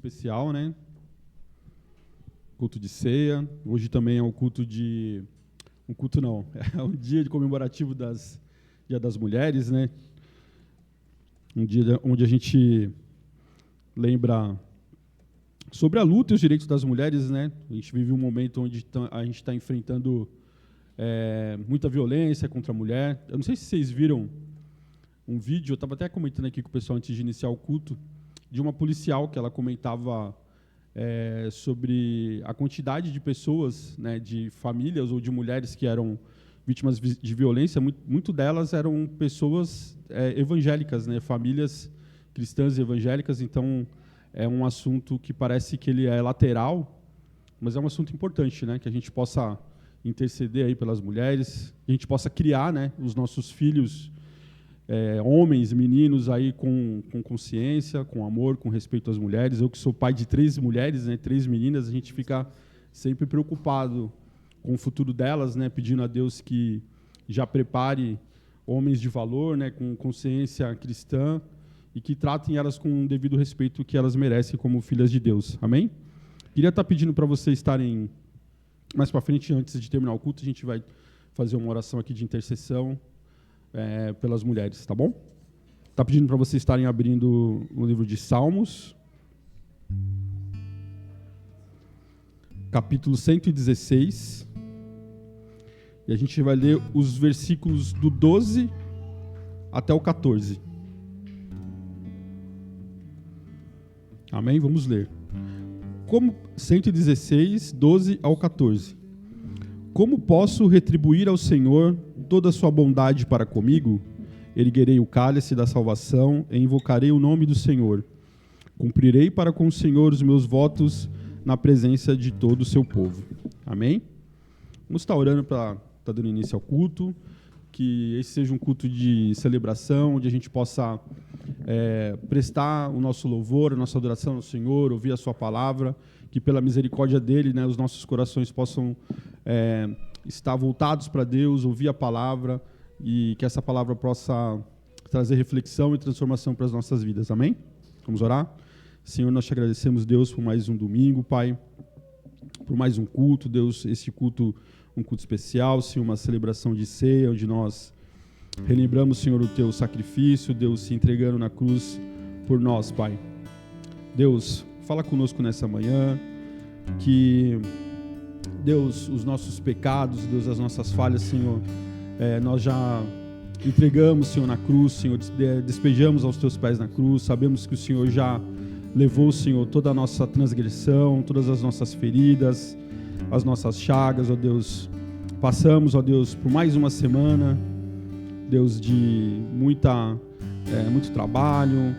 especial, né? Culto de ceia. Hoje também é um culto de... Um culto não, é um dia comemorativo Dia das Mulheres, né? Um dia onde a gente lembra sobre a luta e os direitos das mulheres, né? A gente vive um momento onde a gente está enfrentando muita violência contra a mulher. Eu não sei se vocês viram um vídeo, eu estava até comentando aqui com o pessoal antes de iniciar o culto, de uma policial que ela comentava sobre a quantidade de pessoas, né, de famílias ou de mulheres que eram vítimas de violência. Muito delas eram pessoas evangélicas, né, famílias cristãs e evangélicas. Então, é um assunto que parece que ele é lateral, mas é um assunto importante, né, que a gente possa interceder aí pelas mulheres, que a gente possa criar, né, os nossos filhos, homens, meninos aí com consciência, com amor, com respeito às mulheres. Eu que sou pai de 3 mulheres, né, 3 meninas, a gente fica sempre preocupado com o futuro delas, né, pedindo a Deus que já prepare homens de valor, né, com consciência cristã, e que tratem elas com o devido respeito que elas merecem como filhas de Deus. Amém? Queria estar pedindo para vocês estarem mais para frente, antes de terminar o culto, a gente vai fazer uma oração aqui de intercessão pelas mulheres, tá bom? Está pedindo para vocês estarem abrindo o livro de Salmos, capítulo 116, e a gente vai ler os versículos do 12 até o 14. Amém? Vamos ler. 116, 12 ao 14. Como posso retribuir ao Senhor toda a sua bondade para comigo? Erguerei o cálice da salvação e invocarei o nome do Senhor. Cumprirei para com o Senhor os meus votos na presença de todo o seu povo. Amém? Vamos estar orando para estar dando início ao culto, que esse seja um culto de celebração, onde a gente possa prestar o nosso louvor, a nossa adoração ao Senhor, ouvir a sua palavra, que pela misericórdia dele, né, os nossos corações possam estar voltados para Deus, ouvir a palavra, e que essa palavra possa trazer reflexão e transformação para as nossas vidas. Amém? Vamos orar? Senhor, nós te agradecemos, Deus, por mais um domingo, Pai, por mais um culto, Deus, esse culto, um culto especial, Senhor, uma celebração de ceia, onde nós relembramos, Senhor, o teu sacrifício, Deus, se entregando na cruz por nós, Pai. Deus, fala conosco nessa manhã, que, Deus, os nossos pecados, Deus, as nossas falhas, Senhor, nós já entregamos, Senhor, na cruz, Senhor, despejamos aos teus pés na cruz. Sabemos que o Senhor já levou, Senhor, toda a nossa transgressão, todas as nossas feridas, as nossas chagas, ó Deus. Passamos, ó Deus, por mais uma semana, Deus, de muito trabalho,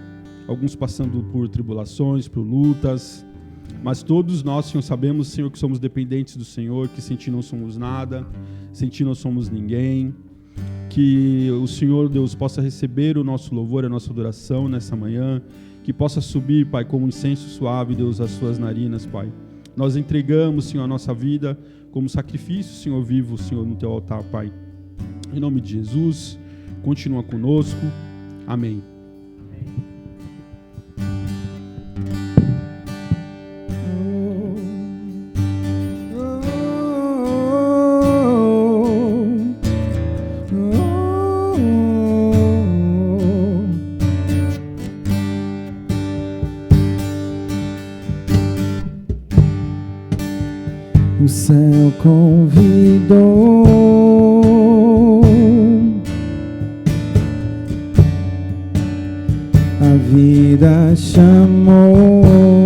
alguns passando por tribulações, por lutas, mas todos nós, Senhor, sabemos, Senhor, que somos dependentes do Senhor, que sem Ti não somos nada, sem Ti não somos ninguém. Que o Senhor, Deus, possa receber o nosso louvor, a nossa adoração nessa manhã, que possa subir, Pai, como um incenso suave, Deus, às suas narinas, Pai. Nós entregamos, Senhor, a nossa vida como sacrifício, Senhor, vivo, Senhor, no Teu altar, Pai. Em nome de Jesus, continua conosco. Amém. O céu convidou, a vida chamou,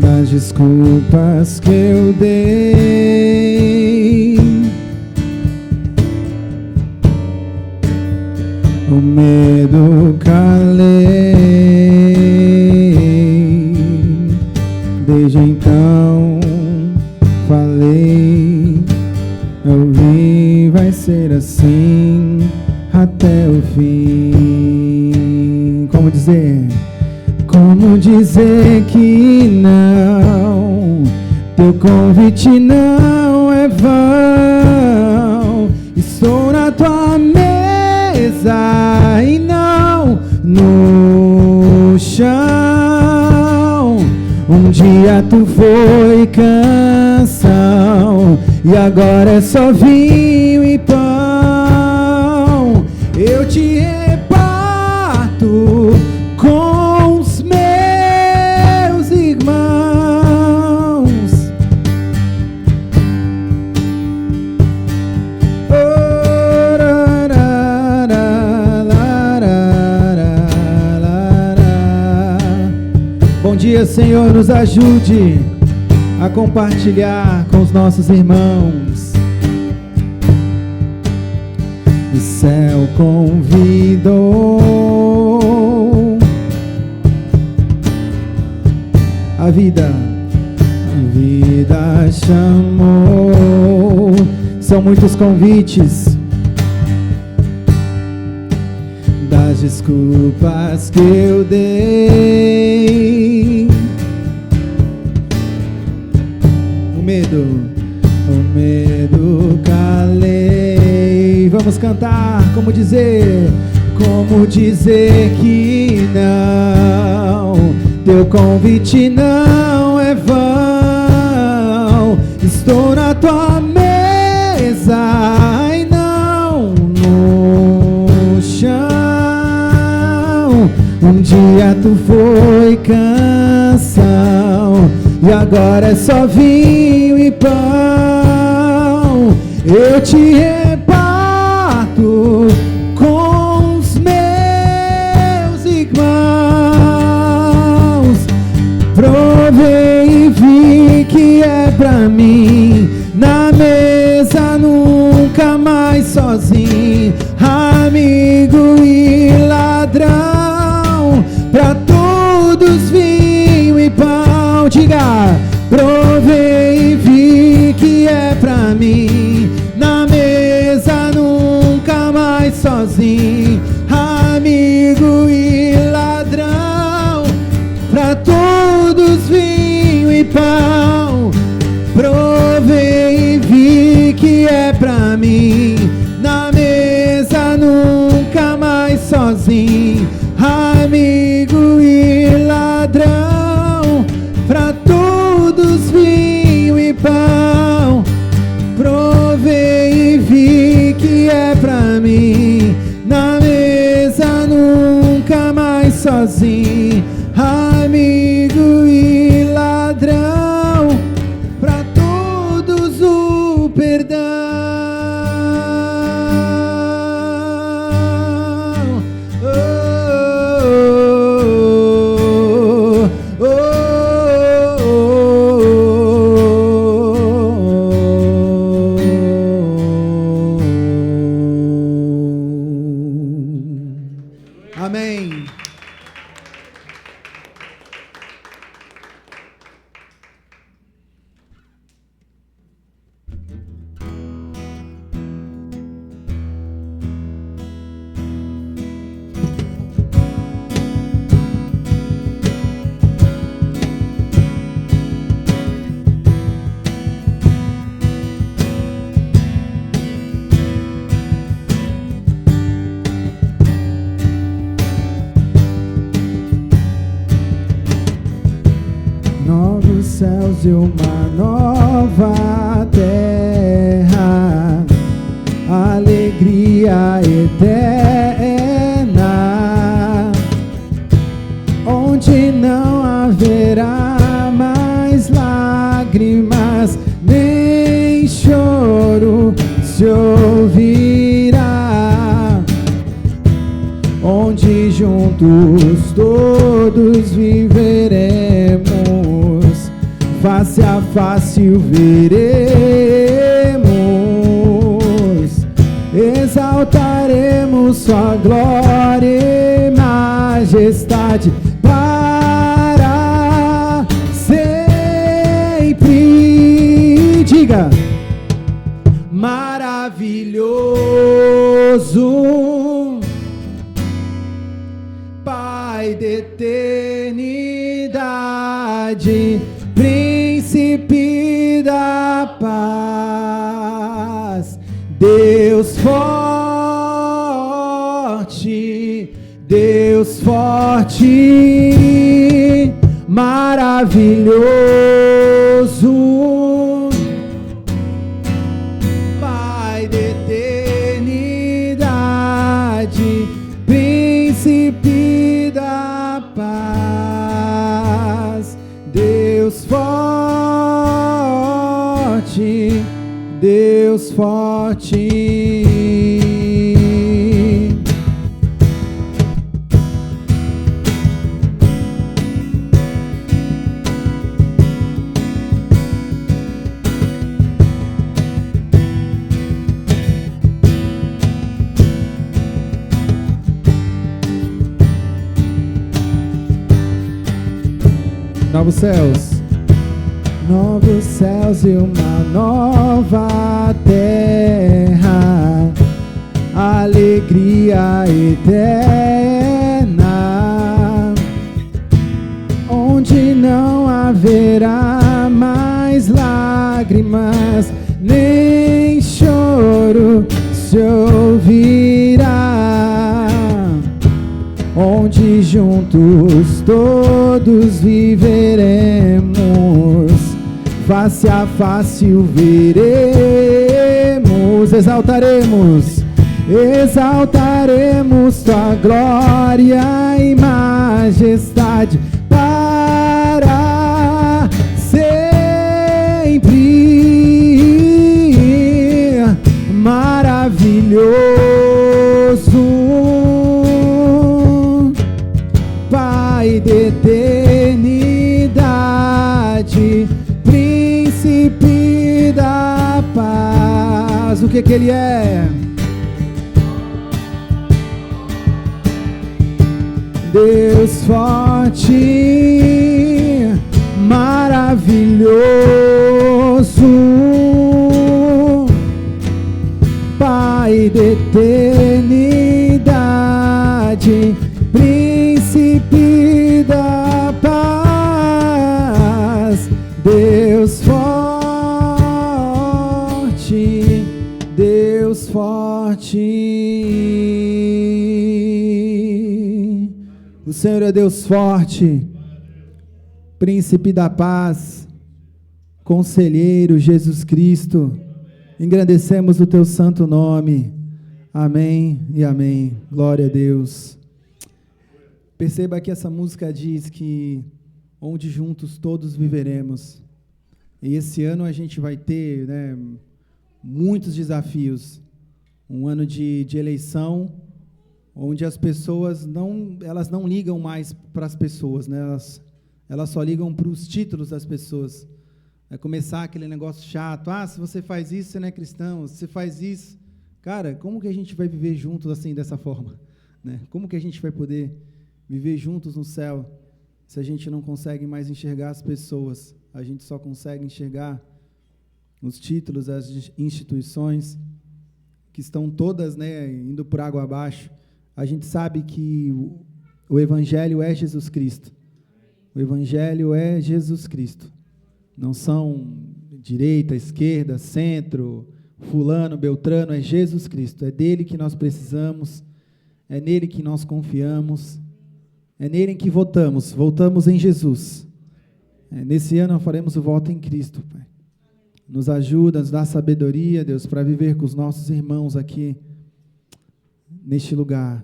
das desculpas que eu dei, o medo calei. Desde então falei, ouvi, vai ser assim até o fim. Como dizer que não, teu convite não é vão. Estou na tua mesa e não tu foi canção, e agora é só vinho e pão. Eu te reparto com os meus irmãos. Bom dia, Senhor, nos ajude a compartilhar com os nossos irmãos. O céu convidou a vida chamou. São muitos convites, das desculpas que eu dei. O medo calei. Vamos cantar, como dizer que não, teu convite não é vão. Estou na tua mesa e não no chão. Um dia tu foi canção, e agora é só vinho e pão. Eu te reparto com os meus irmãos. Provei e vi que é pra mim, na mesa nunca mais sozinho. Amigo e ladrão, pra todos vinho e pão. Diga, provei e vi que é pra mim, na mesa nunca mais sozinho. Amigo e ladrão, pra todos vinho e pão. Provei e vi que é pra mim, na mesa nunca mais sozinho. Amigo e ladrão, pra todos vinho e pão. Provei e vi que é pra mim, na mesa nunca mais sozinho. Amigo e ladrão, pra todos o perdão. Amém. Novos céus e uma nova terra, alegria eterna, onde não haverá mais lágrimas, nem choro se ouvirá, onde juntos todos viveremos, face a face o veremos, exaltaremos sua glória e majestade para sempre. Diga, maravilhoso, Pai de eternidade, Príncipe da paz, Deus forte, maravilhoso, Pai da eternidade, Príncipe da paz, Deus forte, Deus forte. Novos céus e uma nova terra, alegria eterna, onde não haverá mais lágrimas, nem choro se ouvirá, onde juntos todos viveremos, face a face o veremos, exaltaremos tua glória e majestade para sempre. Maravilhoso, Pai da eternidade, Príncipe da paz. O que Ele é? Deus forte, maravilhoso, Pai da eternidade, Príncipe da paz, Deus forte, Deus forte. O Senhor é Deus forte, Príncipe da paz, Conselheiro Jesus Cristo. Engrandecemos o teu santo nome. Amém e amém. Glória a Deus. Perceba que essa música diz que onde juntos todos viveremos. E esse ano a gente vai ter, muitos desafios. Um ano de eleição, onde as pessoas elas não ligam mais para as pessoas, elas só ligam para os títulos das pessoas. Vai começar aquele negócio chato, se você faz isso, você não é cristão, se você faz isso, cara, como que a gente vai viver juntos assim, dessa forma? Como que a gente vai poder viver juntos no céu, se a gente não consegue mais enxergar as pessoas, a gente só consegue enxergar os títulos, as instituições, que estão todas, indo por água abaixo. A gente sabe que o Evangelho é Jesus Cristo. O Evangelho é Jesus Cristo. Não são direita, esquerda, centro, fulano, beltrano, é Jesus Cristo. É dele que nós precisamos, é nele que nós confiamos, é nele em que votamos em Jesus. Nesse ano nós faremos o voto em Cristo, Pai. Nos ajuda, nos dá sabedoria, Deus, para viver com os nossos irmãos aqui, neste lugar.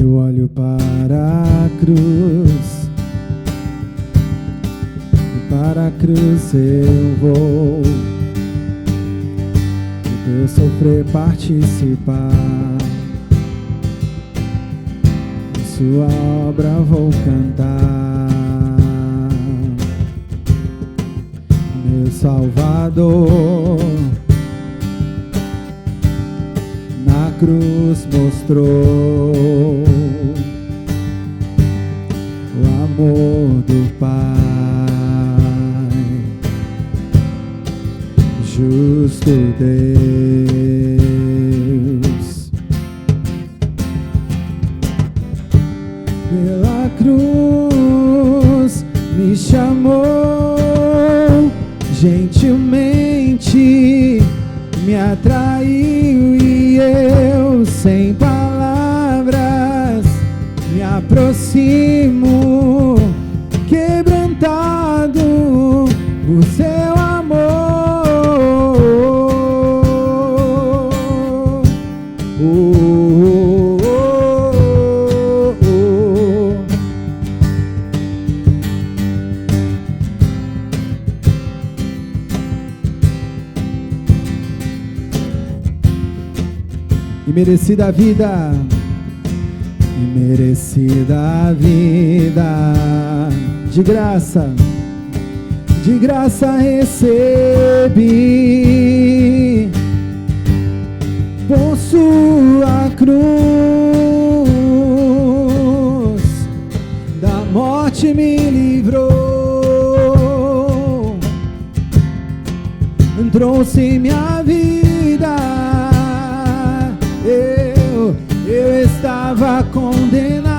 Eu olho para a cruz, e para a cruz eu vou, do teu sofrer participar, de sua obra vou cantar. Meu Salvador na cruz mostrou o amor do Pai. justo Deus. Pela cruz me chamou, gentilmente me atraiu e eu, sem palavras, me aproximo, quebrantado por seu amor. Imerecida a vida, imerecida a vida, de graça recebi, por sua cruz, da morte me livrou, trouxe minha vida. Eu estava condenado,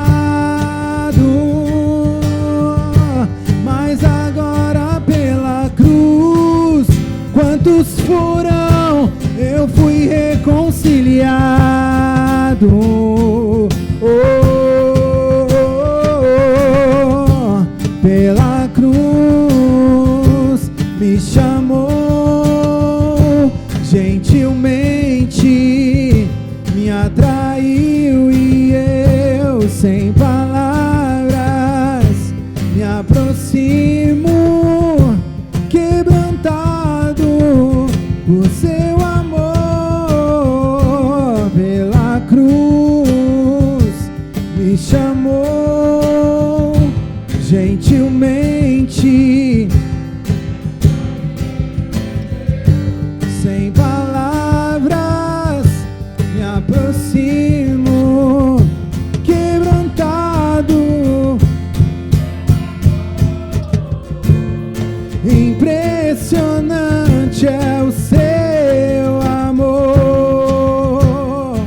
mas agora pela cruz, quantos foram? Eu fui reconciliado. Pela cruz me chamou, gentilmente me atraiu e eu, sem palavras, me aproximo, quebrantado por seu amor. Pela cruz me chamou, gentilmente, sem palavras, me aproximo, quebrantado. Impressionante é o seu amor.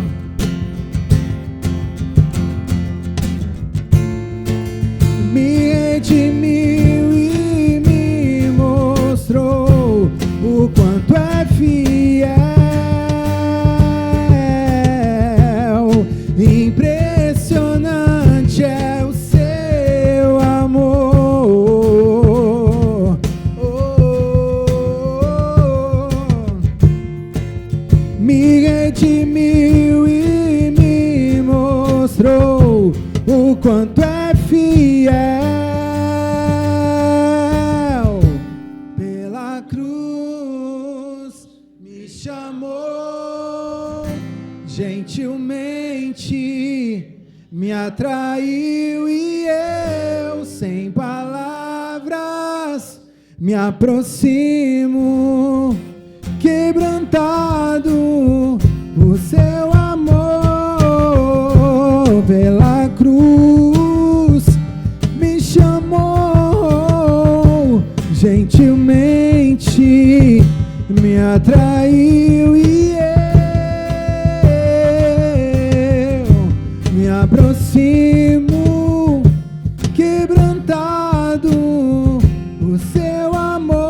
Me redimiu e me mostrou o quanto é fiel. Impressionante é o seu amor. Me redimiu e me mostrou o quanto é fiel. Pela cruz me chamou, gentilmente me atraiu e eu, sem palavras, me aproximo, quebrantado por seu amor. Pela cruz me chamou, gentilmente me atraiu e eu me aproximo, quebrantado por seu amor.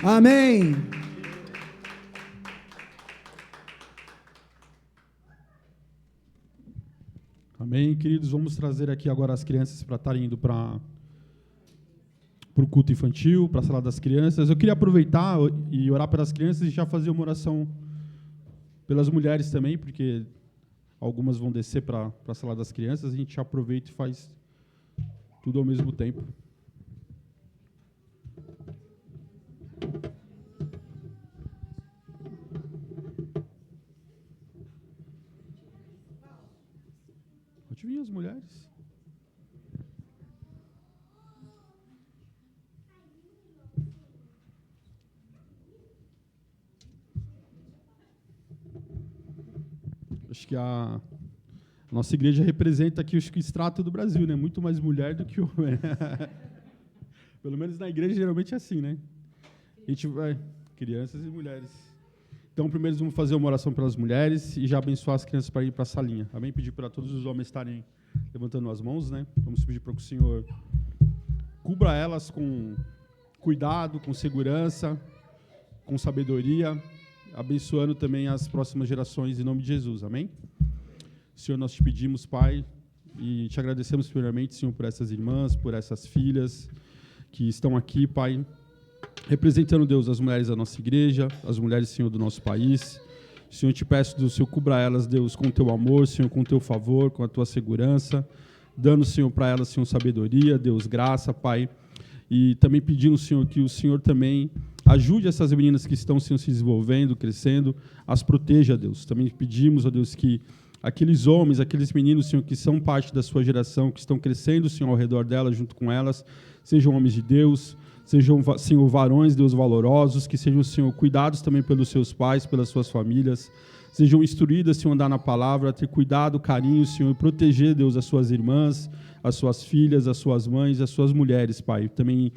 Amém. Amém, queridos. Vamos trazer aqui agora as crianças para estarem indo para o culto infantil, para a sala das crianças. Eu queria aproveitar e orar pelas crianças e já fazer uma oração pelas mulheres também, porque algumas vão descer para a sala das crianças. A gente aproveita e faz tudo ao mesmo tempo. Pode vir as mulheres. Acho que a Nossa igreja representa aqui o extrato do Brasil, né? Muito mais mulher do que homem. Pelo menos na igreja geralmente é assim, né? A gente vai, crianças e mulheres. Então, primeiro vamos fazer uma oração pelas mulheres e já abençoar as crianças para ir para a salinha. Amém? Pedir para todos os homens estarem levantando as mãos, né? Vamos pedir para que o Senhor cubra elas com cuidado, com segurança, com sabedoria, abençoando também as próximas gerações em nome de Jesus. Amém? Senhor, nós te pedimos, Pai, e te agradecemos primeiramente, Senhor, por essas irmãs, por essas filhas que estão aqui, Pai, representando, Deus, as mulheres da nossa igreja, as mulheres, Senhor, do nosso país. Senhor, eu te peço, Deus, Senhor, cubra elas, Deus, com o teu amor, Senhor, com o teu favor, com a tua segurança, dando, Senhor, para elas, Senhor, sabedoria, Deus, graça, Pai, e também pedindo, Senhor, que o Senhor também ajude essas meninas que estão, Senhor, se desenvolvendo, crescendo, as proteja, Deus. Também pedimos, ó Deus, que aqueles homens, aqueles meninos, Senhor, que são parte da sua geração, que estão crescendo, Senhor, ao redor delas, junto com elas, sejam homens de Deus, sejam, Senhor, varões, Deus, valorosos, que sejam, Senhor, cuidados também pelos seus pais, pelas suas famílias, sejam instruídas, Senhor, a andar na palavra, a ter cuidado, carinho, Senhor, e proteger, Deus, as suas irmãs, as suas filhas, as suas mães, as suas mulheres, Pai. Também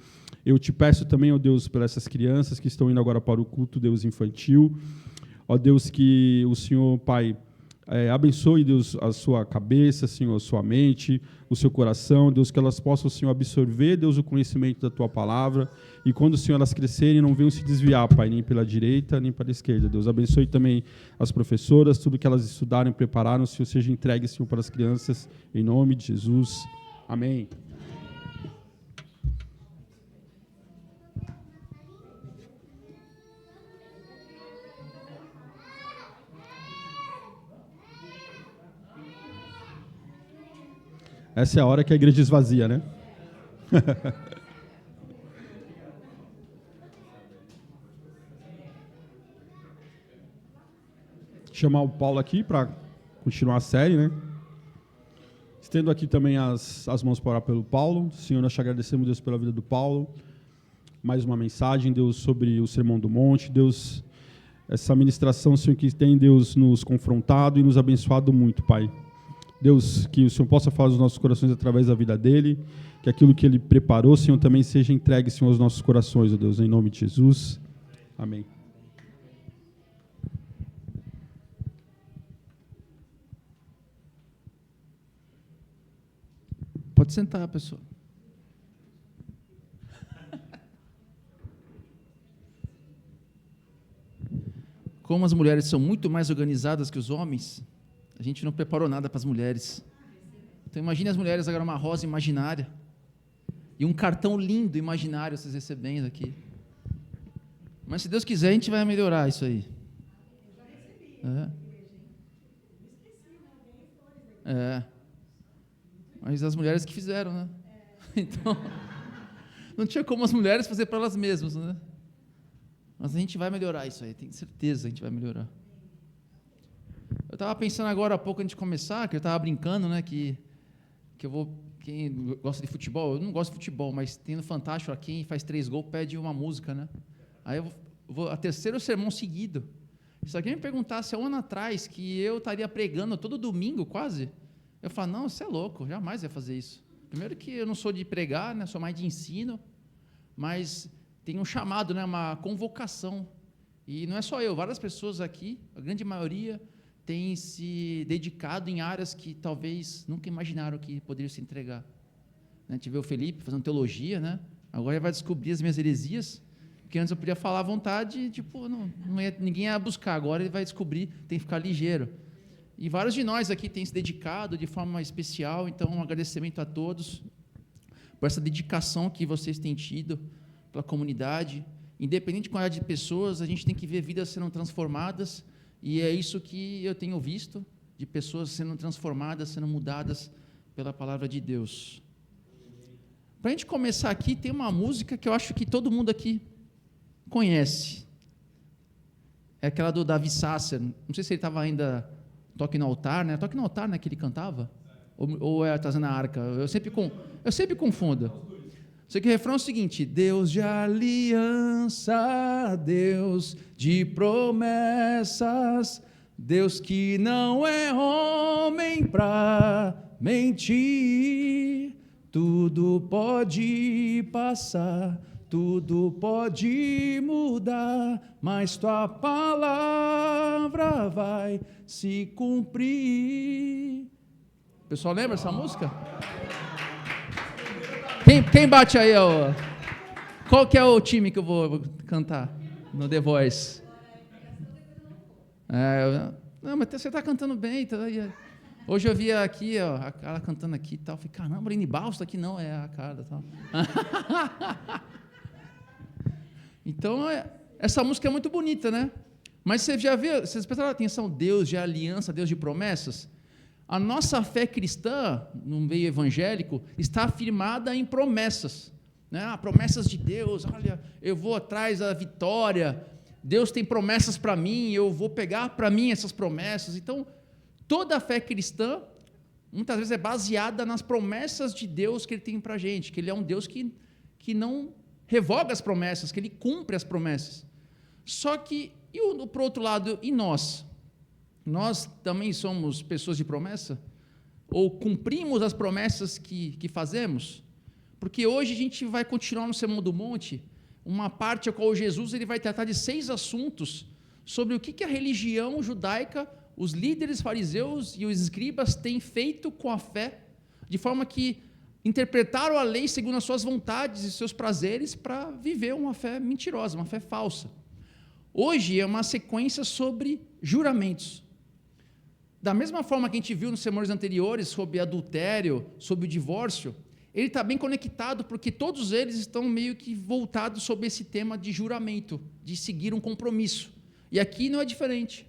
eu te peço também, ó Deus, por essas crianças que estão indo agora para o culto, Deus, infantil, ó Deus, que o Senhor, Pai, abençoe, Deus, a sua cabeça, Senhor, a sua mente, o seu coração, Deus, que elas possam, Senhor, absorver, Deus, o conhecimento da tua palavra, e quando, Senhor, elas crescerem, não venham se desviar, Pai, nem pela direita, nem para a esquerda, Deus. Abençoe também as professoras, tudo que elas estudaram, prepararam, Senhor, seja entregue, Senhor, para as crianças, em nome de Jesus. Amém. Essa é a hora que a igreja esvazia, né? Chamar o Paulo aqui para continuar a série, né? Estendo aqui também as mãos para orar pelo Paulo. Senhor, nós te agradecemos, Deus, pela vida do Paulo. Mais uma mensagem, Deus, sobre o Sermão do Monte. Deus, essa ministração, Senhor, que tem, Deus, nos confrontado e nos abençoado muito, Pai. Deus, que o Senhor possa falar aos nossos corações através da vida dele, que aquilo que ele preparou, Senhor, também seja entregue, Senhor, aos nossos corações, ó Deus, em nome de Jesus. Amém. Pode sentar, pessoal. Como as mulheres são muito mais organizadas que os homens, a gente não preparou nada para as mulheres. Então imagine as mulheres agora uma rosa imaginária e um cartão lindo imaginário vocês recebendo aqui. Mas se Deus quiser, a gente vai melhorar isso aí. Mas as mulheres que fizeram, né? Então, não tinha como as mulheres fazer para elas mesmas, né? Mas a gente vai melhorar isso aí, tenho certeza que a gente vai melhorar. Eu estava pensando agora há pouco, antes de começar, que eu estava brincando, né, que eu vou... Quem gosta de futebol, eu não gosto de futebol, mas tem no Fantástico, quem faz 3 gols pede uma música, né? Aí eu vou a terceiro sermão seguido. Se alguém me perguntasse há um ano atrás que eu estaria pregando todo domingo, quase, eu falo, não, você é louco, jamais ia fazer isso. Primeiro que eu não sou de pregar, né, sou mais de ensino, mas tem um chamado, né, uma convocação. E não é só eu, várias pessoas aqui, a grande maioria, tem se dedicado em áreas que talvez nunca imaginaram que poderiam se entregar. A gente vê o Felipe fazendo teologia, né? Agora ele vai descobrir as minhas heresias, porque antes eu podia falar à vontade, tipo, ninguém ia buscar, agora ele vai descobrir, tem que ficar ligeiro. E vários de nós aqui têm se dedicado de forma especial, então um agradecimento a todos por essa dedicação que vocês têm tido pela comunidade. Independente de quantidade de pessoas, a gente tem que ver vidas sendo transformadas, e é isso que eu tenho visto, de pessoas sendo transformadas, sendo mudadas pela palavra de Deus. Para a gente começar aqui, tem uma música que eu acho que todo mundo aqui conhece. É aquela do Davi Sasser, não sei se ele estava ainda... Toque no Altar, né? Toque no Altar, né, que ele cantava? Ou é Trazendo a Arca? Eu sempre confundo. Sei que o refrão é o seguinte: Deus de aliança, Deus de promessas, Deus que não é homem para mentir, tudo pode passar, tudo pode mudar, mas tua palavra vai se cumprir. O pessoal lembra essa música? Quem bate aí? Qual que é o time que eu vou cantar no The Voice? Não, mas você está cantando bem. Tá aí. Hoje eu vi aqui, a Carla cantando aqui e tal. Falei, caramba, Aline Balsta aqui não, é a Carla. Tal. Então, essa música é muito bonita, né? Mas você já viu, vocês prestaram atenção, Deus de aliança, Deus de promessas? A nossa fé cristã, no meio evangélico, está firmada em promessas. Né? Promessas de Deus, olha, eu vou atrás da vitória, Deus tem promessas para mim, eu vou pegar para mim essas promessas. Então, toda a fé cristã, muitas vezes é baseada nas promessas de Deus que Ele tem para a gente, que Ele é um Deus que não revoga as promessas, que Ele cumpre as promessas. Só que, por outro lado, e nós? Nós também somos pessoas de promessa? Ou cumprimos as promessas que fazemos? Porque hoje a gente vai continuar no Sermão do Monte, uma parte a qual Jesus ele vai tratar de 6 assuntos sobre o que a religião judaica, os líderes fariseus e os escribas têm feito com a fé, de forma que interpretaram a lei segundo as suas vontades e seus prazeres para viver uma fé mentirosa, uma fé falsa. Hoje é uma sequência sobre juramentos. Da mesma forma que a gente viu nos sermões anteriores sobre adultério, sobre o divórcio, ele está bem conectado, porque todos eles estão meio que voltados sobre esse tema de juramento, de seguir um compromisso. E aqui não é diferente.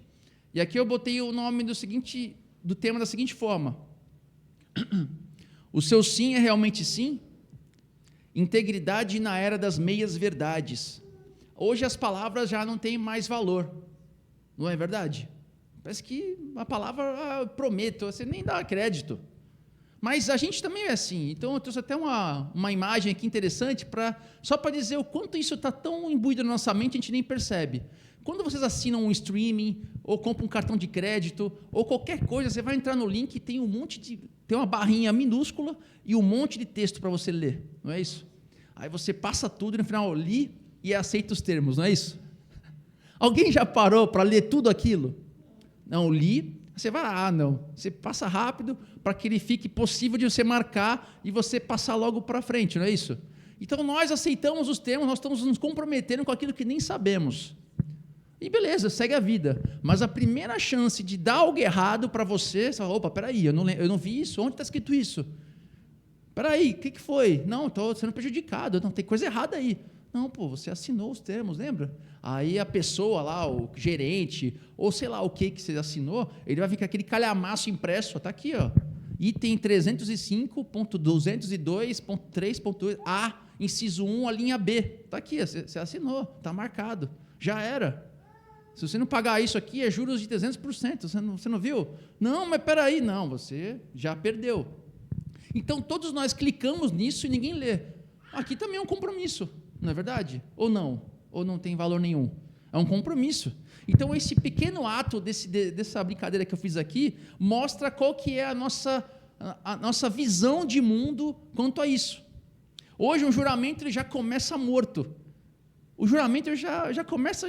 E aqui eu botei o nome do tema da seguinte forma: o seu sim é realmente sim? Integridade na era das meias verdades. Hoje as palavras já não têm mais valor, não é verdade? Parece que a palavra prometo, você nem dá crédito. Mas a gente também é assim. Então eu trouxe até uma imagem aqui interessante, só para dizer o quanto isso está tão imbuído na nossa mente, a gente nem percebe. Quando vocês assinam um streaming, ou compram um cartão de crédito, ou qualquer coisa, você vai entrar no link e tem tem uma barrinha minúscula e um monte de texto para você ler, não é isso? Aí você passa tudo e no final li e aceita os termos, não é isso? Alguém já parou para ler tudo aquilo? Não, li. Você vai, não. Você passa rápido para que ele fique possível de você marcar e você passar logo para frente, não é isso? Então, nós aceitamos os termos, nós estamos nos comprometendo com aquilo que nem sabemos. E beleza, segue a vida. Mas a primeira chance de dar algo errado para você fala, opa, peraí, eu não vi isso, onde está escrito isso? Peraí, o que foi? Não, estou sendo prejudicado, não, tem coisa errada aí. Não, você assinou os termos, lembra? Aí a pessoa lá, o gerente, ou sei lá o que você assinou, ele vai vir com aquele calhamaço impresso, está aqui, ó, item 305.202.3.2A, inciso 1, a linha B, está aqui, você assinou, está marcado, já era. Se você não pagar isso aqui, é juros de 300%, você não viu? Não, mas peraí, não, você já perdeu. Então, todos nós clicamos nisso e ninguém lê. Aqui também é um compromisso. Não é verdade? Ou não? Ou não tem valor nenhum? É um compromisso. Então, esse pequeno ato dessa brincadeira que eu fiz aqui mostra qual que é a nossa visão de mundo quanto a isso. Hoje, um juramento ele já começa morto. O juramento já começa,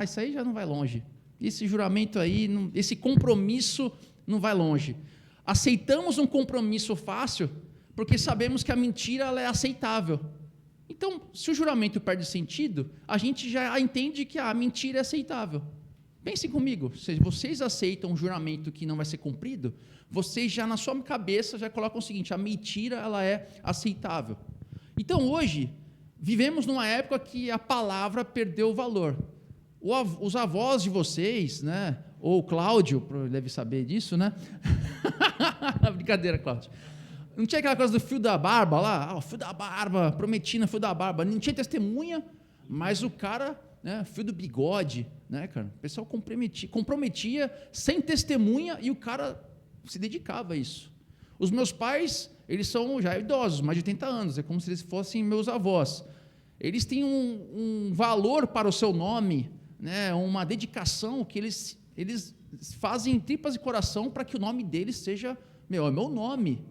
isso aí já não vai longe. Esse juramento aí, esse compromisso não vai longe. Aceitamos um compromisso fácil porque sabemos que a mentira ela é aceitável. Então, se o juramento perde sentido, a gente já entende que a mentira é aceitável. Pensem comigo, se vocês aceitam um juramento que não vai ser cumprido, vocês já na sua cabeça já colocam o seguinte, a mentira ela é aceitável. Então, hoje, vivemos numa época que a palavra perdeu o valor. Os avós de vocês, né, ou o Cláudio, deve saber disso, né? Brincadeira, Cláudio. Não tinha aquela coisa do fio da barba lá? O fio da barba, prometi no fio da barba. Não tinha testemunha, mas o cara, né, fio do bigode, né, cara? O pessoal comprometia sem testemunha e o cara se dedicava a isso. Os meus pais, eles são já idosos, mais de 80 anos, é como se eles fossem meus avós. Eles têm um valor para o seu nome, né, uma dedicação que eles eles fazem tripas de coração para que o nome deles seja, é meu nome.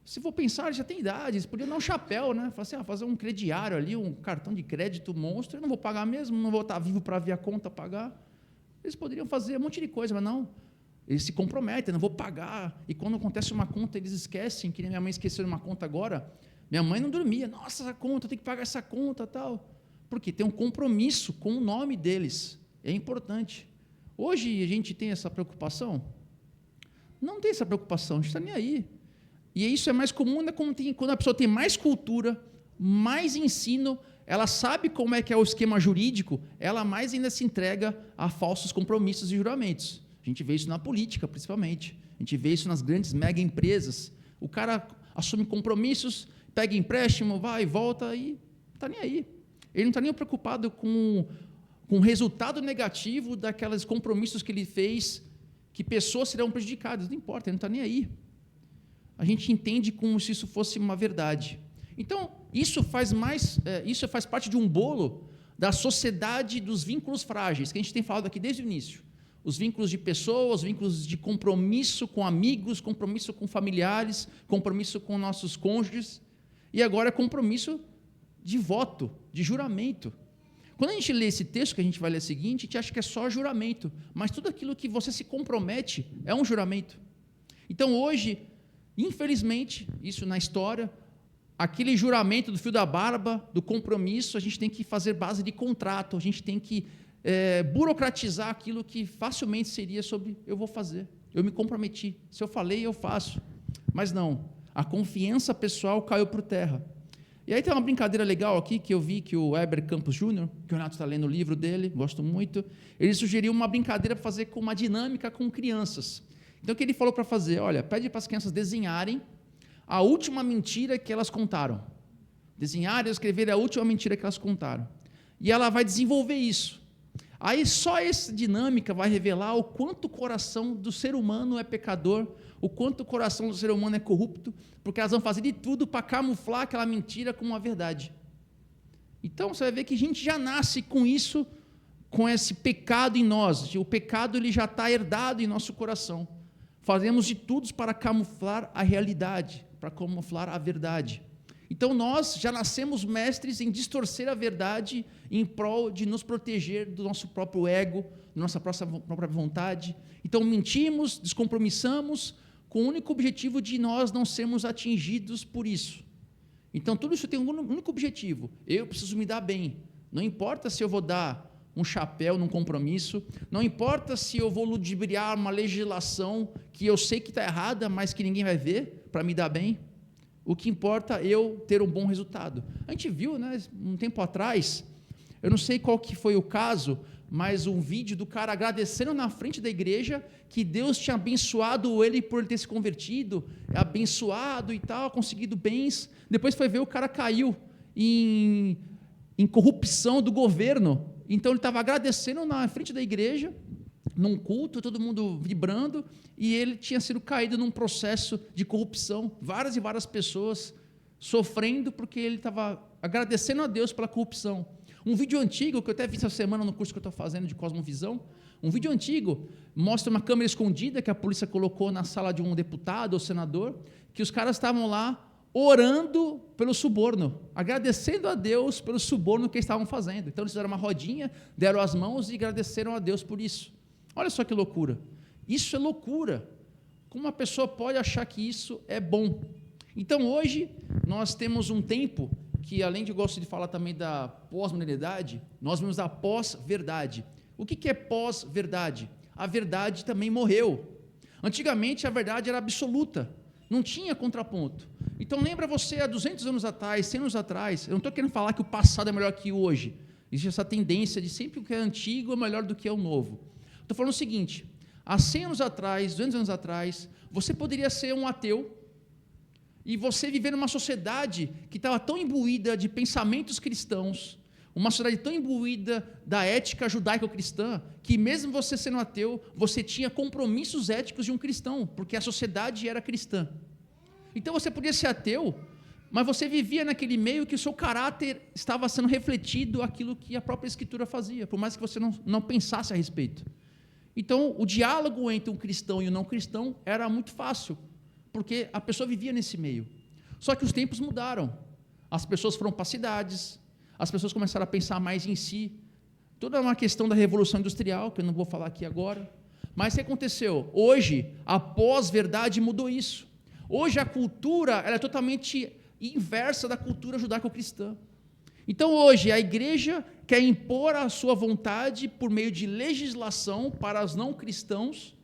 Se for pensar, eles já têm idade, eles podiam dar um chapéu, né? Fazer um crediário ali, um cartão de crédito monstro, eu não vou pagar mesmo, não vou estar vivo para ver a conta pagar. Eles poderiam fazer um monte de coisa, mas não. Eles se comprometem, não vou pagar. E quando acontece uma conta, eles esquecem, que nem minha mãe esqueceu de uma conta agora. Minha mãe não dormia. Nossa, essa conta, eu tenho que pagar essa conta, tal. Porque tem um compromisso com o nome deles. É importante. Hoje a gente tem essa preocupação? Não tem essa preocupação, a gente está nem aí. E isso é mais comum quando a pessoa tem mais cultura, mais ensino, ela sabe como é que é o esquema jurídico, ela mais ainda se entrega a falsos compromissos e juramentos. A gente vê isso na política, principalmente. A gente vê isso nas grandes mega empresas. O cara assume compromissos, pega empréstimo, vai e volta e não está nem aí. Ele não está nem preocupado com o resultado negativo daqueles compromissos que ele fez, que pessoas serão prejudicadas. Não importa, ele não está nem aí. A gente entende como se isso fosse uma verdade. Então, isso faz parte de um bolo da sociedade dos vínculos frágeis, que a gente tem falado aqui desde o início. Os vínculos de pessoas, os vínculos de compromisso com amigos, compromisso com familiares, compromisso com nossos cônjuges, e agora compromisso de voto, de juramento. Quando a gente lê esse texto que a gente vai ler seguinte, a gente acha que é só juramento, mas tudo aquilo que você se compromete é um juramento. Então, hoje, infelizmente, isso na história, aquele juramento do fio da barba, do compromisso, a gente tem que fazer base de contrato, a gente tem que burocratizar aquilo que facilmente seria sobre eu vou fazer, eu me comprometi, se eu falei, eu faço. Mas não, a confiança pessoal caiu por terra. E aí tem uma brincadeira legal aqui, que eu vi que o Heber Campos Jr., que o Renato está lendo o livro dele, gosto muito, ele sugeriu uma brincadeira para fazer com uma dinâmica com crianças. Então, o que ele falou para fazer? Olha, pede para as crianças desenharem a última mentira que elas contaram. Desenharem ou escreverem a última mentira que elas contaram. E ela vai desenvolver isso. Aí, só essa dinâmica vai revelar o quanto o coração do ser humano é pecador, o quanto o coração do ser humano é corrupto, porque elas vão fazer de tudo para camuflar aquela mentira como uma verdade. Então, você vai ver que a gente já nasce com isso, com esse pecado em nós. O pecado ele já está herdado em nosso coração. Fazemos de tudo para camuflar a realidade, para camuflar a verdade. Então, nós já nascemos mestres em distorcer a verdade em prol de nos proteger do nosso próprio ego, da nossa própria vontade. Então, mentimos, descompromissamos, com o único objetivo de nós não sermos atingidos por isso. Então, tudo isso tem um único objetivo. Eu preciso me dar bem. Não importa se eu vou dar um chapéu num compromisso, não importa se eu vou ludibriar uma legislação que eu sei que está errada, mas que ninguém vai ver, para me dar bem. O que importa é eu ter um bom resultado. A gente viu, né, um tempo atrás, eu não sei qual que foi o caso, mas um vídeo do cara agradecendo na frente da igreja que Deus tinha abençoado ele por ele ter se convertido, abençoado e tal, conseguido bens. Depois foi ver, o cara caiu em corrupção do governo. Então ele estava agradecendo na frente da igreja, num culto, todo mundo vibrando, e ele tinha sido caído num processo de corrupção, várias e várias pessoas sofrendo porque ele estava agradecendo a Deus pela corrupção. Um vídeo antigo, que eu até vi essa semana no curso que eu estou fazendo de Cosmovisão, um vídeo antigo mostra uma câmera escondida que a polícia colocou na sala de um deputado ou senador, que os caras estavam lá orando pelo suborno, agradecendo a Deus pelo suborno que eles estavam fazendo. Então eles fizeram uma rodinha, deram as mãos e agradeceram a Deus por isso. Olha só que loucura. Isso é loucura. Como uma pessoa pode achar que isso é bom? Então, hoje, nós temos um tempo que, além de eu gosto de falar também da pós-modernidade, nós vemos a pós-verdade. O que é pós-verdade? A verdade também morreu. Antigamente, a verdade era absoluta. Não tinha contraponto. Então, lembra você, há 200 anos atrás, 100 anos atrás, eu não estou querendo falar que o passado é melhor que o hoje. Existe essa tendência de sempre o que é antigo é melhor do que o novo. Estou falando o seguinte, há 100 anos atrás, 200 anos atrás, você poderia ser um ateu e você viver numa sociedade que estava tão imbuída de pensamentos cristãos, uma sociedade tão imbuída da ética judaico-cristã, que mesmo você sendo ateu, você tinha compromissos éticos de um cristão, porque a sociedade era cristã. Então você podia ser ateu, mas você vivia naquele meio que o seu caráter estava sendo refletido aquilo que a própria Escritura fazia, por mais que você não pensasse a respeito. Então, o diálogo entre um cristão e um não cristão era muito fácil, porque a pessoa vivia nesse meio. Só que os tempos mudaram. As pessoas foram para as cidades, as pessoas começaram a pensar mais em si. Toda uma questão da Revolução Industrial, que eu não vou falar aqui agora. Mas o que aconteceu? Hoje, a pós-verdade mudou isso. Hoje, a cultura ela é totalmente inversa da cultura judaico-cristã. Então, hoje, a igreja quer impor a sua vontade por meio de legislação para os não cristãos,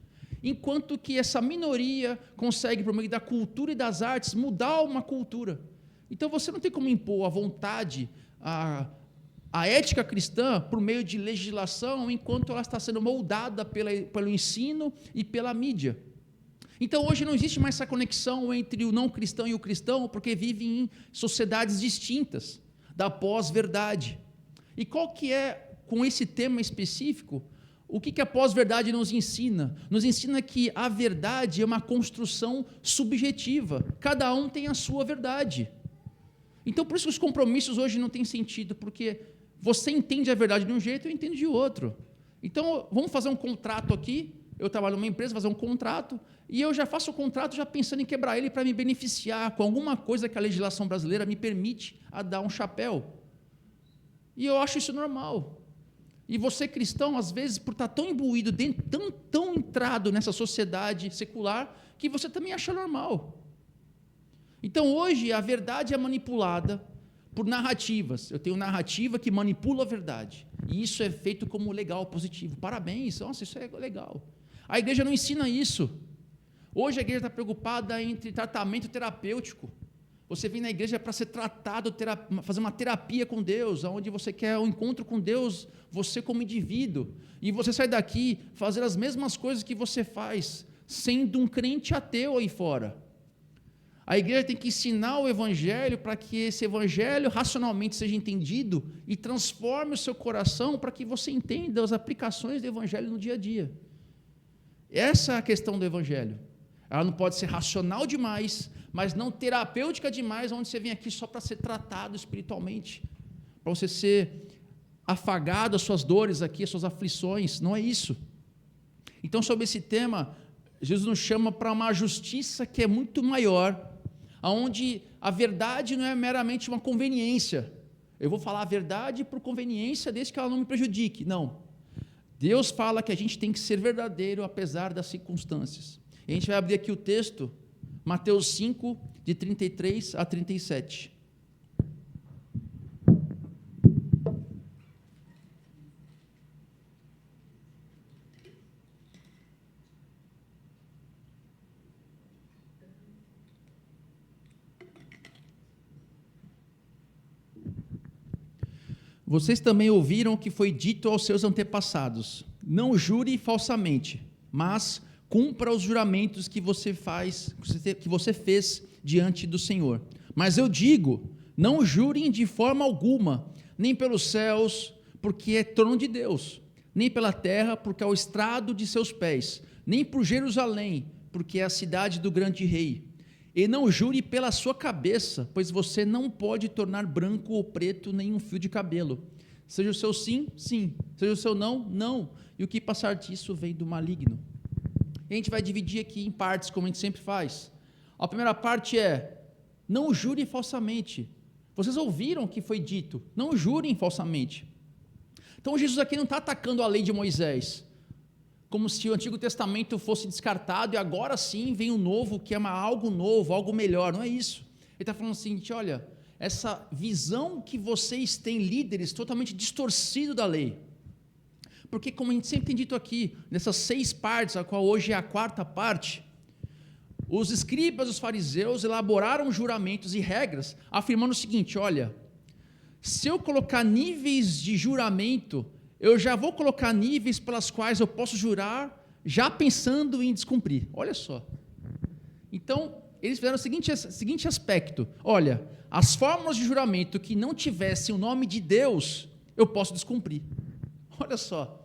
enquanto que essa minoria consegue, por meio da cultura e das artes, mudar uma cultura. Então, você não tem como impor a vontade, a ética cristã por meio de legislação, enquanto ela está sendo moldada pelo ensino e pela mídia. Então, hoje não existe mais essa conexão entre o não cristão e o cristão, porque vivem em sociedades distintas, da pós-verdade. E qual que é, com esse tema específico, o que a pós-verdade nos ensina? Nos ensina que a verdade é uma construção subjetiva, cada um tem a sua verdade. Então, por isso que os compromissos hoje não têm sentido, porque você entende a verdade de um jeito, eu entendo de outro. Então, vamos fazer um contrato aqui, eu trabalho numa empresa, fazer um contrato, e eu já faço o contrato já pensando em quebrar ele para me beneficiar com alguma coisa que a legislação brasileira me permite a dar um chapéu. E eu acho isso normal. E você, cristão, às vezes, por estar tão imbuído, tão entrado nessa sociedade secular, que você também acha normal. Então, hoje, a verdade é manipulada por narrativas. Eu tenho narrativa que manipula a verdade. E isso é feito como legal, positivo. Parabéns, nossa, isso é legal. A igreja não ensina isso. Hoje a igreja está preocupada entre tratamento terapêutico. Você vem na igreja para ser tratado, fazer uma terapia com Deus, onde você quer um encontro com Deus, você como indivíduo. E você sai daqui fazer as mesmas coisas que você faz, sendo um crente ateu aí fora. A igreja tem que ensinar o evangelho para que esse evangelho racionalmente seja entendido e transforme o seu coração para que você entenda as aplicações do evangelho no dia a dia. Essa é a questão do evangelho. Ela não pode ser racional demais, mas não terapêutica demais, onde você vem aqui só para ser tratado espiritualmente, para você ser afagado as suas dores aqui, as suas aflições. Não é isso. Então, sobre esse tema, Jesus nos chama para uma justiça que é muito maior, onde a verdade não é meramente uma conveniência. Eu vou falar a verdade por conveniência, desde que ela não me prejudique. Não. Deus fala que a gente tem que ser verdadeiro apesar das circunstâncias. E a gente vai abrir aqui o texto, Mateus 5, de 33 a 37. Vocês também ouviram o que foi dito aos seus antepassados: não jure falsamente, mas cumpra os juramentos que você fez diante do Senhor. Mas eu digo, não jurem de forma alguma, nem pelos céus, porque é trono de Deus, nem pela terra, porque é o estrado de seus pés, nem por Jerusalém, porque é a cidade do grande rei. E não jure pela sua cabeça, pois você não pode tornar branco ou preto nenhum fio de cabelo. Seja o seu sim, sim, seja o seu não, não. E o que passar disso vem do maligno. E a gente vai dividir aqui em partes, como a gente sempre faz. A primeira parte é, não jure falsamente. Vocês ouviram o que foi dito, não jurem falsamente. Então Jesus aqui não está atacando a lei de Moisés, como se o Antigo Testamento fosse descartado e agora sim vem o novo, que é algo novo, algo melhor. Não é isso. Ele está falando o seguinte: olha, essa visão que vocês têm, líderes, totalmente distorcido da lei. Porque, como a gente sempre tem dito aqui, nessas 6 partes, a qual hoje é a 4ª parte, os escribas e os fariseus elaboraram juramentos e regras, afirmando o seguinte: olha, se eu colocar níveis de juramento, eu já vou colocar níveis pelas quais eu posso jurar, já pensando em descumprir. Olha só. Então, eles fizeram o seguinte aspecto: olha, as fórmulas de juramento que não tivessem o nome de Deus, eu posso descumprir. Olha só.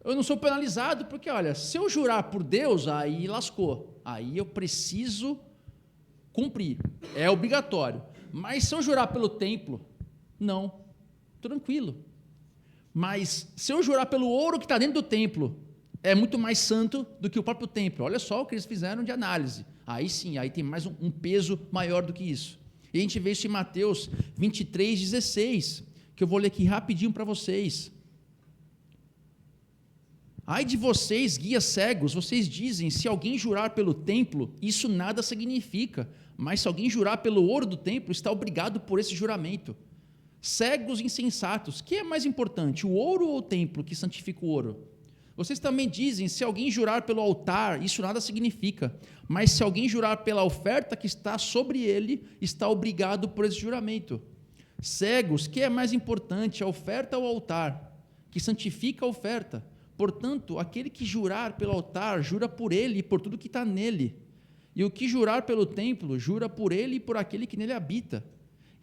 Eu não sou penalizado, porque, olha, se eu jurar por Deus, aí lascou. Aí eu preciso cumprir. É obrigatório. Mas se eu jurar pelo templo, não. Tranquilo. Mas se eu jurar pelo ouro que está dentro do templo, é muito mais santo do que o próprio templo. Olha só o que eles fizeram de análise. Aí sim, aí tem mais um peso maior do que isso. E a gente vê isso em Mateus 23:16, que eu vou ler aqui rapidinho para vocês. Ai de vocês, guias cegos, vocês dizem, se alguém jurar pelo templo, isso nada significa, mas se alguém jurar pelo ouro do templo, está obrigado por esse juramento. Cegos insensatos, que é mais importante, o ouro ou o templo que santifica o ouro? Vocês também dizem, se alguém jurar pelo altar, isso nada significa, mas se alguém jurar pela oferta que está sobre ele, está obrigado por esse juramento. Cegos, que é mais importante, a oferta ou o altar, que santifica a oferta? Portanto, aquele que jurar pelo altar, jura por ele e por tudo que está nele. E o que jurar pelo templo, jura por ele e por aquele que nele habita.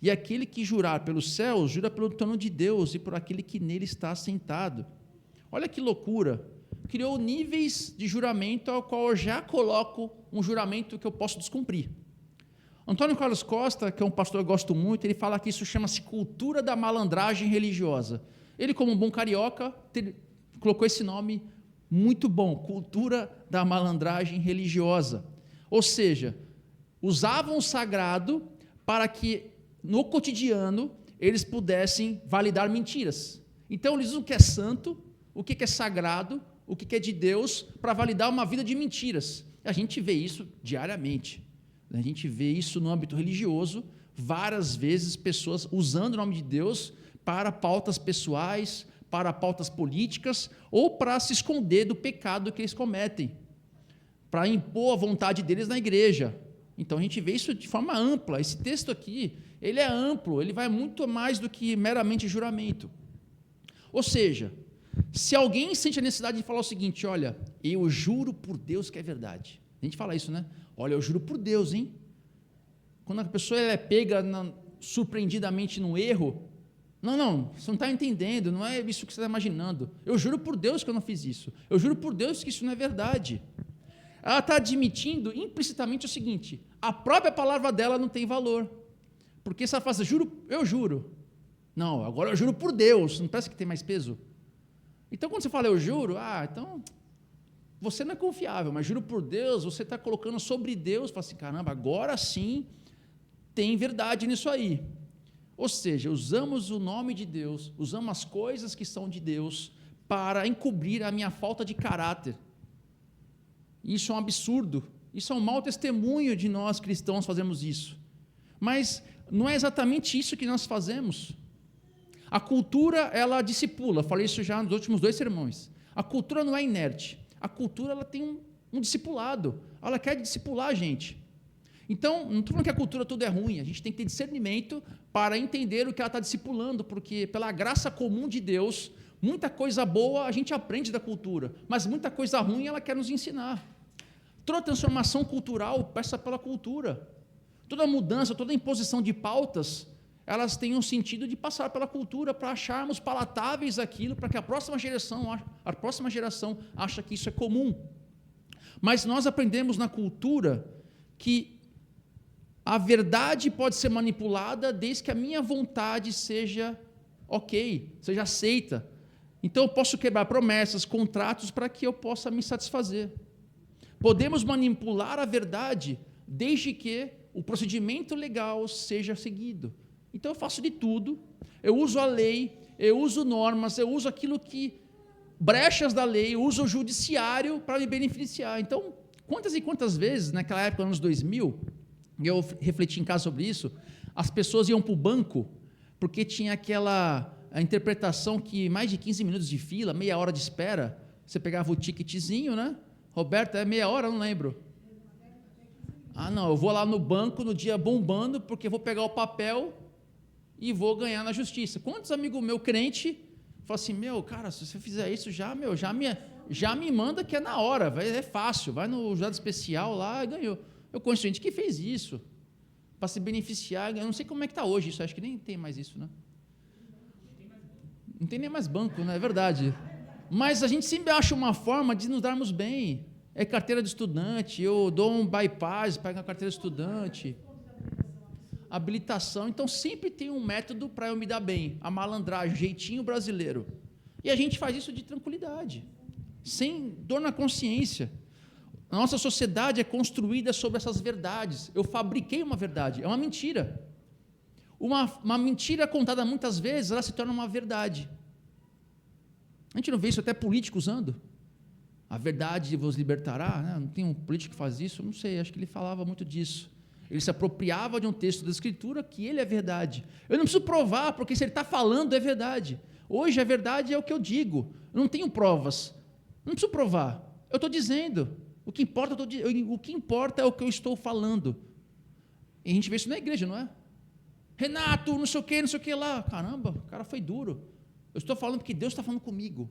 E aquele que jurar pelos céus, jura pelo trono de Deus e por aquele que nele está assentado. Olha que loucura. Criou níveis de juramento ao qual eu já coloco um juramento que eu posso descumprir. Antônio Carlos Costa, que é um pastor que eu gosto muito, ele fala que isso chama-se cultura da malandragem religiosa. Ele, como um bom carioca, colocou esse nome muito bom, cultura da malandragem religiosa. Ou seja, usavam o sagrado para que, no cotidiano, eles pudessem validar mentiras. Então, eles usam o que é santo, o que é sagrado, o que é de Deus, para validar uma vida de mentiras. A gente vê isso diariamente. A gente vê isso no âmbito religioso, várias vezes pessoas usando o nome de Deus para pautas pessoais, para pautas políticas, ou para se esconder do pecado que eles cometem, para impor a vontade deles na igreja. Então, a gente vê isso de forma ampla. Esse texto aqui, ele é amplo, ele vai muito mais do que meramente juramento. Ou seja, se alguém sente a necessidade de falar o seguinte, olha, eu juro por Deus que é verdade. A gente fala isso, né? Olha, eu juro por Deus, hein? Quando a pessoa é pega surpreendidamente num erro, não, você não está entendendo, não é isso que você está imaginando. Eu juro por Deus que eu não fiz isso. Eu juro por Deus que isso não é verdade. Ela está admitindo implicitamente o seguinte, a própria palavra dela não tem valor. Porque se ela fala, eu juro. Não, agora eu juro por Deus, não parece que tem mais peso? Então, quando você fala eu juro, então você não é confiável, mas juro por Deus, você está colocando sobre Deus, fala assim, caramba, agora sim tem verdade nisso aí. Ou seja, usamos o nome de Deus, usamos as coisas que são de Deus para encobrir a minha falta de caráter. Isso é um absurdo, isso é um mau testemunho de nós cristãos fazermos isso. Mas não é exatamente isso que nós fazemos. A cultura, ela discipula, falei isso já nos últimos 2 sermões. A cultura não é inerte, a cultura ela tem um discipulado, ela quer discipular a gente. Então, não estou falando que a cultura tudo é ruim, a gente tem que ter discernimento para entender o que ela está discipulando, porque pela graça comum de Deus, muita coisa boa a gente aprende da cultura, mas muita coisa ruim ela quer nos ensinar. Toda transformação cultural passa pela cultura. Toda mudança, toda imposição de pautas, elas têm um sentido de passar pela cultura para acharmos palatáveis aquilo, para que a próxima geração ache que isso é comum. Mas nós aprendemos na cultura que a verdade pode ser manipulada desde que a minha vontade seja ok, seja aceita. Então eu posso quebrar promessas, contratos para que eu possa me satisfazer. Podemos manipular a verdade desde que o procedimento legal seja seguido. Então eu faço de tudo, eu uso a lei, eu uso normas, eu uso aquilo que, brechas da lei, eu uso o judiciário para me beneficiar. Então, quantas e quantas vezes, naquela época, anos 2000, eu refleti em casa sobre isso, as pessoas iam para o banco, porque tinha a interpretação que mais de 15 minutos de fila, meia hora de espera, você pegava o ticketzinho, né? Roberto, é meia hora, eu não lembro. Não, eu vou lá no banco no dia bombando, porque vou pegar o papel e vou ganhar na justiça. Quantos amigos meus crente falam assim, cara, se você fizer isso já me manda que é na hora, é fácil, vai no juzgado especial lá e ganhou. Eu conheço gente que fez isso para se beneficiar, eu não sei como é que está hoje isso, acho que nem tem mais isso, né? Não tem nem mais banco, né? É verdade. Mas a gente sempre acha uma forma de nos darmos bem. É carteira de estudante, eu dou um bypass, pego a carteira de estudante, habilitação, então sempre tem um método para eu me dar bem, a malandragem, jeitinho brasileiro. E a gente faz isso de tranquilidade, sem dor na consciência. A nossa sociedade é construída sobre essas verdades. Eu fabriquei uma verdade, é uma mentira. Uma mentira contada muitas vezes, ela se torna uma verdade. A gente não vê isso até político usando. A verdade vos libertará, né? Não tem um político que faz isso? Eu não sei, acho que ele falava muito disso. Ele se apropriava de um texto da Escritura que ele é verdade. Eu não preciso provar, porque se ele está falando é verdade. Hoje a verdade é o que eu digo. Eu não tenho provas. Eu não preciso provar. Eu estou dizendo. O que importa é o que eu estou falando. E a gente vê isso na igreja, não é? Renato, não sei o que lá. Caramba, o cara foi duro. Eu estou falando porque Deus está falando comigo.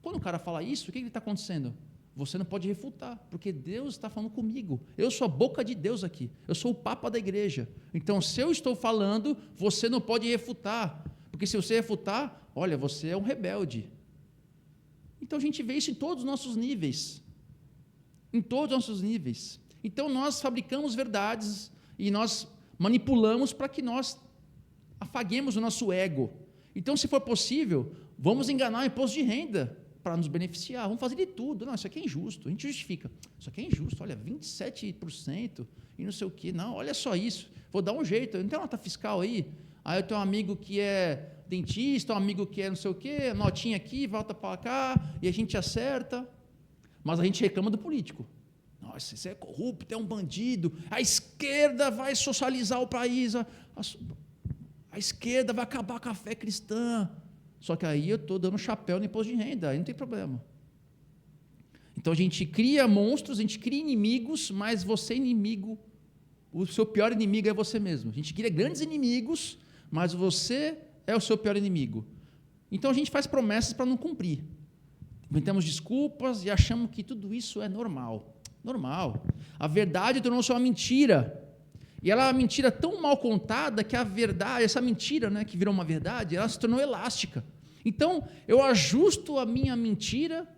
Quando o cara fala isso, o que está acontecendo? Você não pode refutar, porque Deus está falando comigo. Eu sou a boca de Deus aqui. Eu sou o papa da igreja. Então, se eu estou falando, você não pode refutar. Porque se você refutar, olha, você é um rebelde. Então, a gente vê isso em todos os nossos níveis. Em todos os nossos níveis. Então, nós fabricamos verdades e nós manipulamos para que nós afaguemos o nosso ego. Então, se for possível, vamos enganar o imposto de renda para nos beneficiar, vamos fazer de tudo. Não, isso aqui é injusto, a gente justifica. Isso aqui é injusto, olha, 27% e não sei o quê. Não, olha só isso, vou dar um jeito, não tem nota fiscal aí? Aí eu tenho um amigo que é dentista, um amigo que é não sei o quê, notinha aqui, volta para cá, e a gente acerta. Mas a gente reclama do político. Nossa, esse é corrupto, é um bandido, a esquerda vai socializar o país, a esquerda vai acabar com a fé cristã. Só que aí eu estou dando chapéu no imposto de renda, aí não tem problema. Então a gente cria monstros, a gente cria inimigos, mas você inimigo, o seu pior inimigo é você mesmo. A gente cria grandes inimigos, mas você é o seu pior inimigo. Então a gente faz promessas para não cumprir. Inventamos desculpas e achamos que tudo isso é normal. Normal. A verdade tornou-se uma mentira. E ela é uma mentira tão mal contada que a verdade, essa mentira, né, que virou uma verdade, ela se tornou elástica. Então, eu ajusto a minha mentira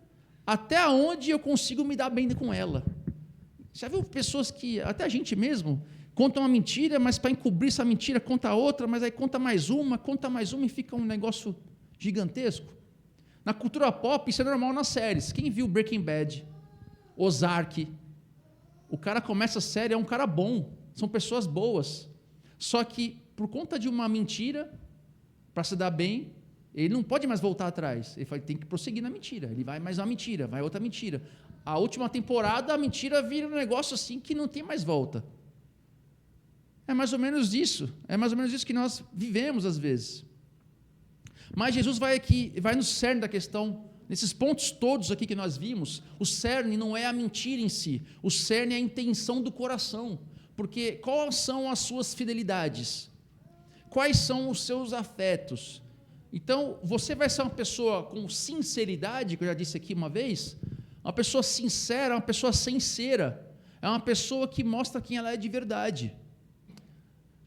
até onde eu consigo me dar bem com ela. Já viu pessoas que, até a gente mesmo, conta uma mentira, mas para encobrir essa mentira conta outra, mas aí conta mais uma e fica um negócio gigantesco. Na cultura pop, isso é normal nas séries. Quem viu Breaking Bad? Ozark. O cara começa a série, é um cara bom. São pessoas boas. Só que, por conta de uma mentira, para se dar bem, ele não pode mais voltar atrás. Ele tem que prosseguir na mentira. Ele vai mais uma mentira, vai outra mentira. A última temporada, a mentira vira um negócio assim que não tem mais volta. É mais ou menos isso. É mais ou menos isso que nós vivemos às vezes. Mas Jesus vai aqui, vai no cerne da questão, nesses pontos todos aqui que nós vimos. O cerne não é a mentira em si. O cerne é a intenção do coração. Porque quais são as suas fidelidades? Quais são os seus afetos? Então, você vai ser uma pessoa com sinceridade, que eu já disse aqui uma vez, uma pessoa sincera, uma pessoa sincera, é uma pessoa que mostra quem ela é de verdade.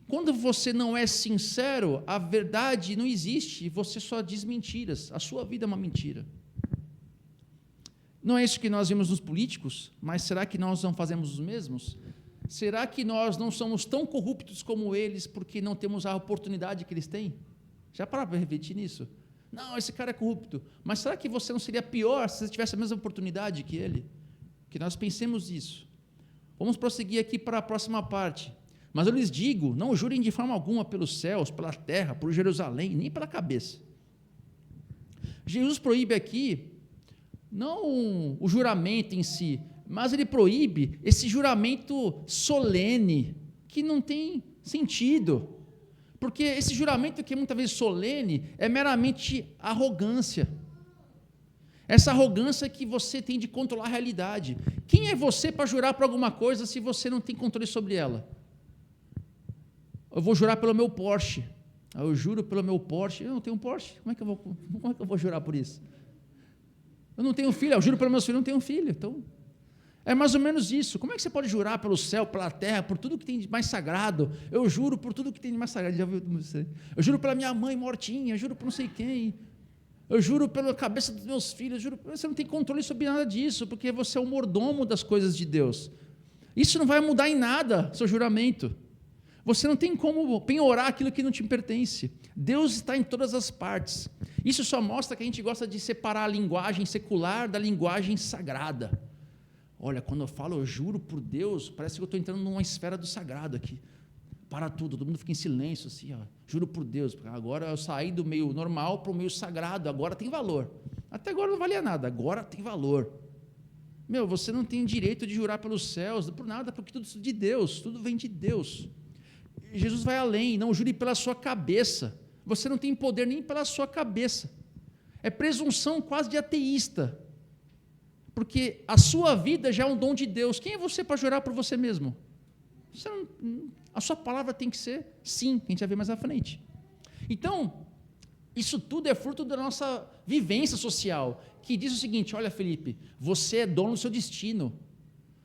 Quando você não é sincero, a verdade não existe, você só diz mentiras, a sua vida é uma mentira. Não é isso que nós vemos nos políticos, mas será que nós não fazemos os mesmos? Será que nós não somos tão corruptos como eles porque não temos a oportunidade que eles têm? Já pararam para refletir nisso? Não, esse cara é corrupto. Mas será que você não seria pior se você tivesse a mesma oportunidade que ele? Que nós pensemos isso. Vamos prosseguir aqui para a próxima parte. Mas eu lhes digo, não jurem de forma alguma pelos céus, pela terra, por Jerusalém, nem pela cabeça. Jesus proíbe aqui, não o juramento em si, mas ele proíbe esse juramento solene, que não tem sentido. Porque esse juramento que é muitas vezes solene é meramente arrogância. Essa arrogância que você tem de controlar a realidade. Quem é você para jurar por alguma coisa se você não tem controle sobre ela? Eu vou jurar pelo meu Porsche. Eu juro pelo meu Porsche. Eu não tenho um Porsche. Como é que eu vou jurar por isso? Eu não tenho filho. Eu juro pelos meus filhos. Eu não tenho filho. Então, é mais ou menos isso. Como é que você pode jurar pelo céu, pela terra, por tudo que tem de mais sagrado? Eu juro por tudo que tem de mais sagrado. Já viu você? Eu juro pela minha mãe mortinha. Eu juro por não sei quem. Eu juro pela cabeça dos meus filhos. Eu juro. Você não tem controle sobre nada disso, porque você é o mordomo das coisas de Deus. Isso não vai mudar em nada, seu juramento. Você não tem como penhorar aquilo que não te pertence. Deus está em todas as partes. Isso só mostra que a gente gosta de separar a linguagem secular da linguagem sagrada. Olha, quando eu falo, eu juro por Deus, parece que eu estou entrando numa esfera do sagrado aqui. Para tudo, todo mundo fica em silêncio, assim, ó, juro por Deus, agora eu saí do meio normal para o meio sagrado, agora tem valor. Até agora não valia nada, agora tem valor. Meu, você não tem direito de jurar pelos céus, por nada, porque tudo de Deus, tudo vem de Deus. Jesus vai além, não jure pela sua cabeça, você não tem poder nem pela sua cabeça. É presunção quase de ateísta, porque a sua vida já é um dom de Deus. Quem é você para jurar por você mesmo? A sua palavra tem que ser sim, que a gente vai ver mais à frente. Então, isso tudo é fruto da nossa vivência social, que diz o seguinte: olha, Felipe, você é dono do seu destino,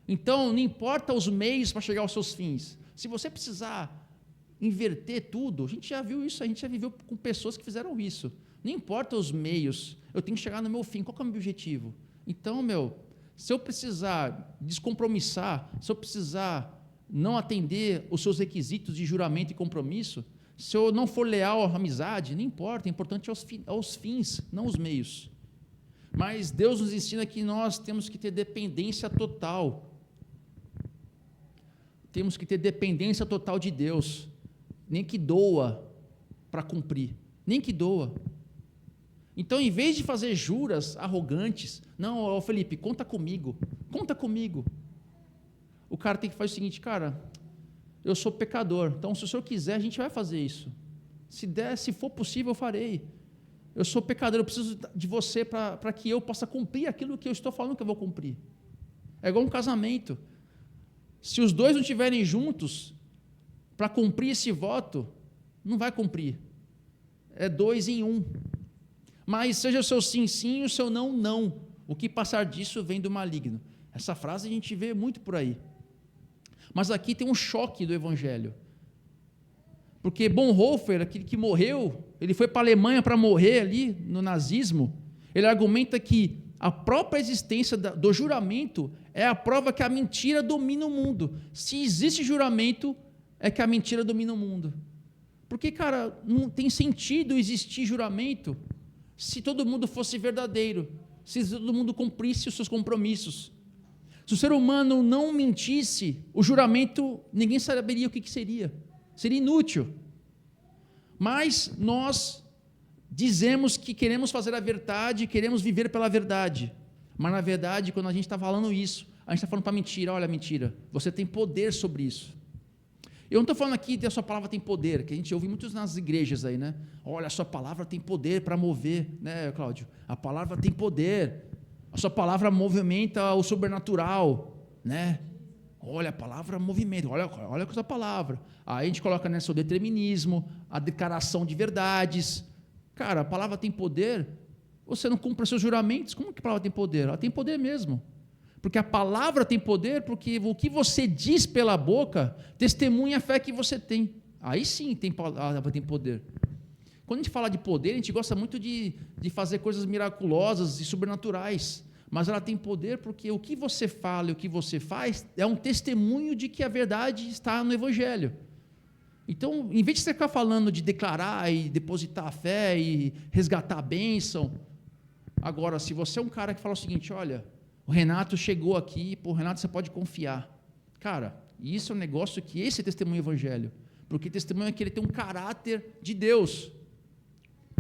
então não importa os meios para chegar aos seus fins. Se você precisar inverter tudo, a gente já viu isso, a gente já viveu com pessoas que fizeram isso. Não importa os meios, eu tenho que chegar no meu fim. Qual que é o meu objetivo? Então, se eu precisar descompromissar, se eu precisar não atender os seus requisitos de juramento e compromisso, se eu não for leal à amizade, não importa, é importante aos fins, não os meios. Mas Deus nos ensina que nós temos que ter dependência total. Temos que ter dependência total de Deus, nem que doa para cumprir, nem que doa. Então, em vez de fazer juras arrogantes, não, Felipe, conta comigo, o cara tem que fazer o seguinte: cara, eu sou pecador, então se o senhor quiser, a gente vai fazer isso, se for possível, eu farei. Eu sou pecador, eu preciso de você para que eu possa cumprir aquilo que eu estou falando que eu vou cumprir. É igual um casamento. Se os dois não estiverem juntos para cumprir esse voto, não vai cumprir. É 2 em 1. Mas seja o seu sim, sim, e o seu não, não. O que passar disso vem do maligno. Essa frase a gente vê muito por aí. Mas aqui tem um choque do Evangelho. Porque Bonhoeffer, aquele que morreu, ele foi para a Alemanha para morrer ali no nazismo, ele argumenta que a própria existência do juramento é a prova que a mentira domina o mundo. Se existe juramento, é que a mentira domina o mundo. Porque, cara, não tem sentido existir juramento se todo mundo fosse verdadeiro, se todo mundo cumprisse os seus compromissos. Se o ser humano não mentisse, o juramento, ninguém saberia o que seria. Seria inútil. Mas nós dizemos que queremos fazer a verdade, queremos viver pela verdade. Mas, na verdade, quando a gente está falando isso, a gente está falando para mentira. Olha, mentira, você tem poder sobre isso. Eu não estou falando aqui que a sua palavra tem poder, que a gente ouve muitos nas igrejas aí, né? Olha, a sua palavra tem poder para mover, né, Cláudio? A palavra tem poder, a sua palavra movimenta o sobrenatural, né? Olha, a palavra movimenta, olha com essa palavra. Aí a gente coloca nessa o determinismo, a declaração de verdades. Cara, a palavra tem poder, você não cumpre os seus juramentos, como que a palavra tem poder? Ela tem poder mesmo. Porque a palavra tem poder, porque o que você diz pela boca testemunha a fé que você tem. Aí sim a palavra tem poder. Quando a gente fala de poder, a gente gosta muito de fazer coisas miraculosas e sobrenaturais, mas ela tem poder porque o que você fala e o que você faz é um testemunho de que a verdade está no Evangelho. Então, em vez de você ficar falando de declarar e depositar a fé e resgatar a bênção, agora, se você é um cara que fala o seguinte: olha, o Renato chegou aqui, Renato, você pode confiar. Cara, isso é um negócio que esse é testemunho Evangelho, porque testemunho é que ele tem um caráter de Deus.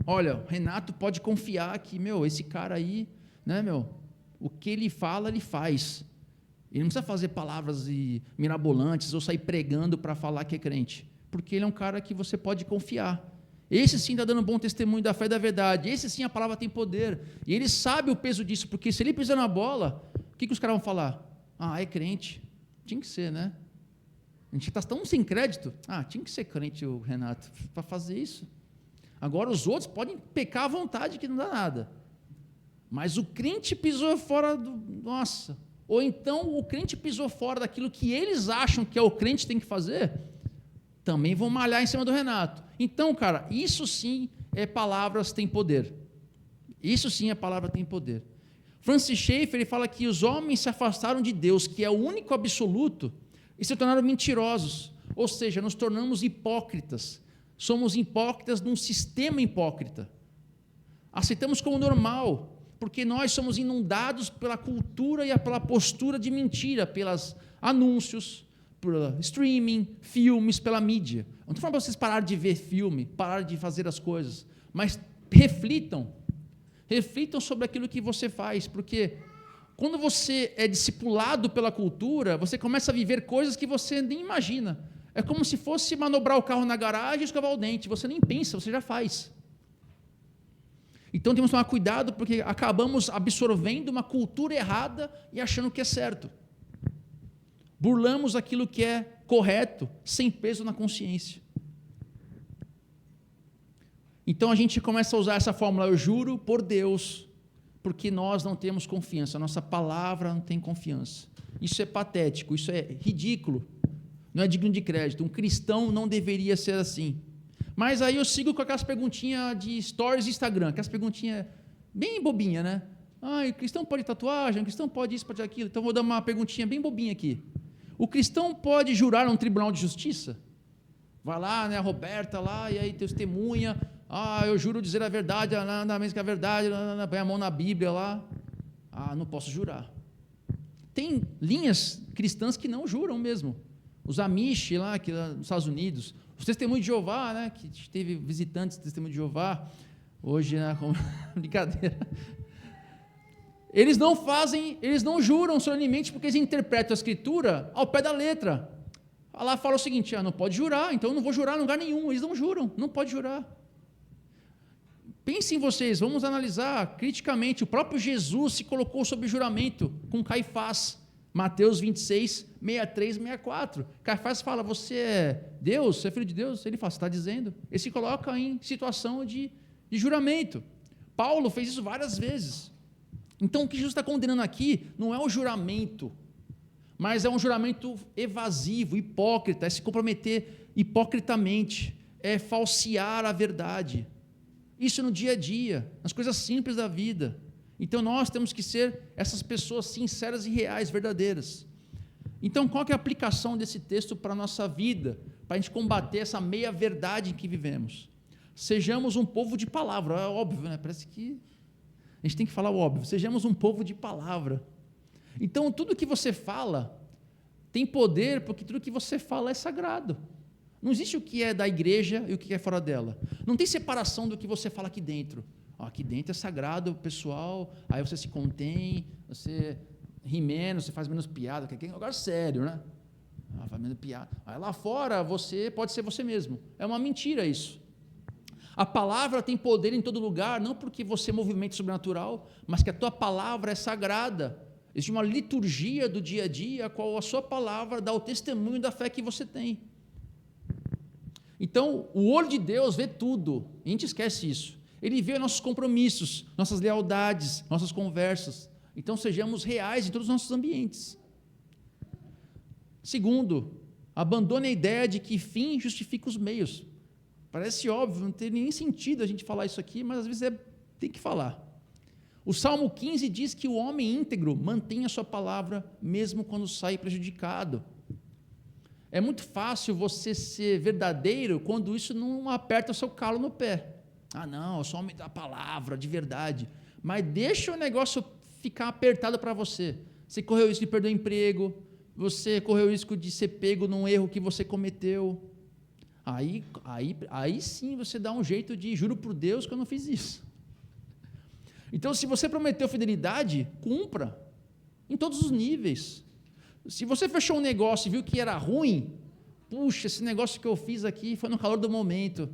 Olha, o Renato pode confiar que, esse cara aí, né, o que ele fala, ele faz. Ele não precisa fazer palavras mirabolantes ou sair pregando para falar que é crente, porque ele é um cara que você pode confiar. Esse sim está dando bom testemunho da fé e da verdade. Esse sim a palavra tem poder. E ele sabe o peso disso, porque se ele pisar na bola, o que os caras vão falar? Ah, é crente. Tinha que ser, né? A gente está tão sem crédito. Ah, tinha que ser crente o Renato para fazer isso. Agora os outros podem pecar à vontade, que não dá nada. Mas o crente pisou fora do... Nossa! Ou então o crente pisou fora daquilo que eles acham que é o crente tem que fazer, também vão malhar em cima do Renato. Então, cara, isso sim é palavras têm poder. Isso sim é palavra tem poder. Francis Schaeffer, ele fala que os homens se afastaram de Deus, que é o único absoluto, e se tornaram mentirosos. Ou seja, nos tornamos hipócritas. Somos hipócritas num sistema hipócrita. Aceitamos como normal, porque nós somos inundados pela cultura e pela postura de mentira, pelos anúncios, por streaming, filmes, pela mídia. Não estou falando para vocês pararem de ver filme, pararem de fazer as coisas, mas reflitam sobre aquilo que você faz, porque quando você é discipulado pela cultura, você começa a viver coisas que você nem imagina. É como se fosse manobrar o carro na garagem e escovar o dente. Você nem pensa, você já faz. Então temos que tomar cuidado, porque acabamos absorvendo uma cultura errada e achando que é certo. Burlamos aquilo que é correto, sem peso na consciência. Então a gente começa a usar essa fórmula, eu juro por Deus, porque nós não temos confiança, a nossa palavra não tem confiança. Isso é patético, isso é ridículo, não é digno de crédito. Um cristão não deveria ser assim. Mas aí eu sigo com aquelas perguntinhas de stories de Instagram, aquelas perguntinhas bem bobinhas, né? O cristão pode tatuagem, o cristão pode isso, pode aquilo. Então vou dar uma perguntinha bem bobinha aqui. O cristão pode jurar num tribunal de justiça? Vai lá, né, a Roberta lá, e aí testemunha, eu juro dizer a verdade, nada menos que a verdade, põe a mão na Bíblia lá. Não posso jurar. Tem linhas cristãs que não juram mesmo. Os Amish lá, nos Estados Unidos, os testemunhos de Jeová, né, que teve visitantes do testemunho de Jeová, hoje, né, como brincadeira. Eles não juram solenemente porque eles interpretam a Escritura ao pé da letra. Lá fala o seguinte, não pode jurar, então eu não vou jurar em lugar nenhum. Eles não juram, não pode jurar. Pensem vocês, vamos analisar criticamente. O próprio Jesus se colocou sob juramento com Caifás. Mateus 26, 63, 64. Caifás fala, você é Deus, você é filho de Deus? Ele fala, você está dizendo. Ele se coloca em situação de juramento. Paulo fez isso várias vezes. Então, o que Jesus está condenando aqui não é o juramento, mas é um juramento evasivo, hipócrita, é se comprometer hipocritamente, é falsear a verdade. Isso no dia a dia, nas coisas simples da vida. Então, nós temos que ser essas pessoas sinceras e reais, verdadeiras. Então, qual que é a aplicação desse texto para a nossa vida, para a gente combater essa meia-verdade em que vivemos? Sejamos um povo de palavra, é óbvio, né? Parece que a gente tem que falar o óbvio, sejamos um povo de palavra. Então, tudo que você fala tem poder, porque tudo que você fala é sagrado. Não existe o que é da igreja e o que é fora dela. Não tem separação do que você fala aqui dentro. Aqui dentro é sagrado, pessoal, aí você se contém, você ri menos, você faz menos piada, que é um negócio sério, né? Faz menos piada. Aí lá fora, você pode ser você mesmo. É uma mentira isso. A palavra tem poder em todo lugar, não porque você é movimento sobrenatural, mas que a tua palavra é sagrada. Existe uma liturgia do dia a dia, a qual a sua palavra dá o testemunho da fé que você tem. Então, o olho de Deus vê tudo, a gente esquece isso. Ele vê nossos compromissos, nossas lealdades, nossas conversas. Então, sejamos reais em todos os nossos ambientes. Segundo, abandone a ideia de que fim justifica os meios. Parece óbvio, não tem nem sentido a gente falar isso aqui, mas às vezes tem que falar. O Salmo 15 diz que o homem íntegro mantém a sua palavra, mesmo quando sai prejudicado. É muito fácil você ser verdadeiro quando isso não aperta o seu calo no pé. Não, eu sou homem da palavra, de verdade. Mas deixa o negócio ficar apertado para você. Você correu o risco de perder o emprego, você correu o risco de ser pego num erro que você cometeu. Aí sim você dá um jeito de, juro por Deus que eu não fiz isso. Então, se você prometeu fidelidade, cumpra, em todos os níveis. Se você fechou um negócio e viu que era ruim, puxa, esse negócio que eu fiz aqui foi no calor do momento,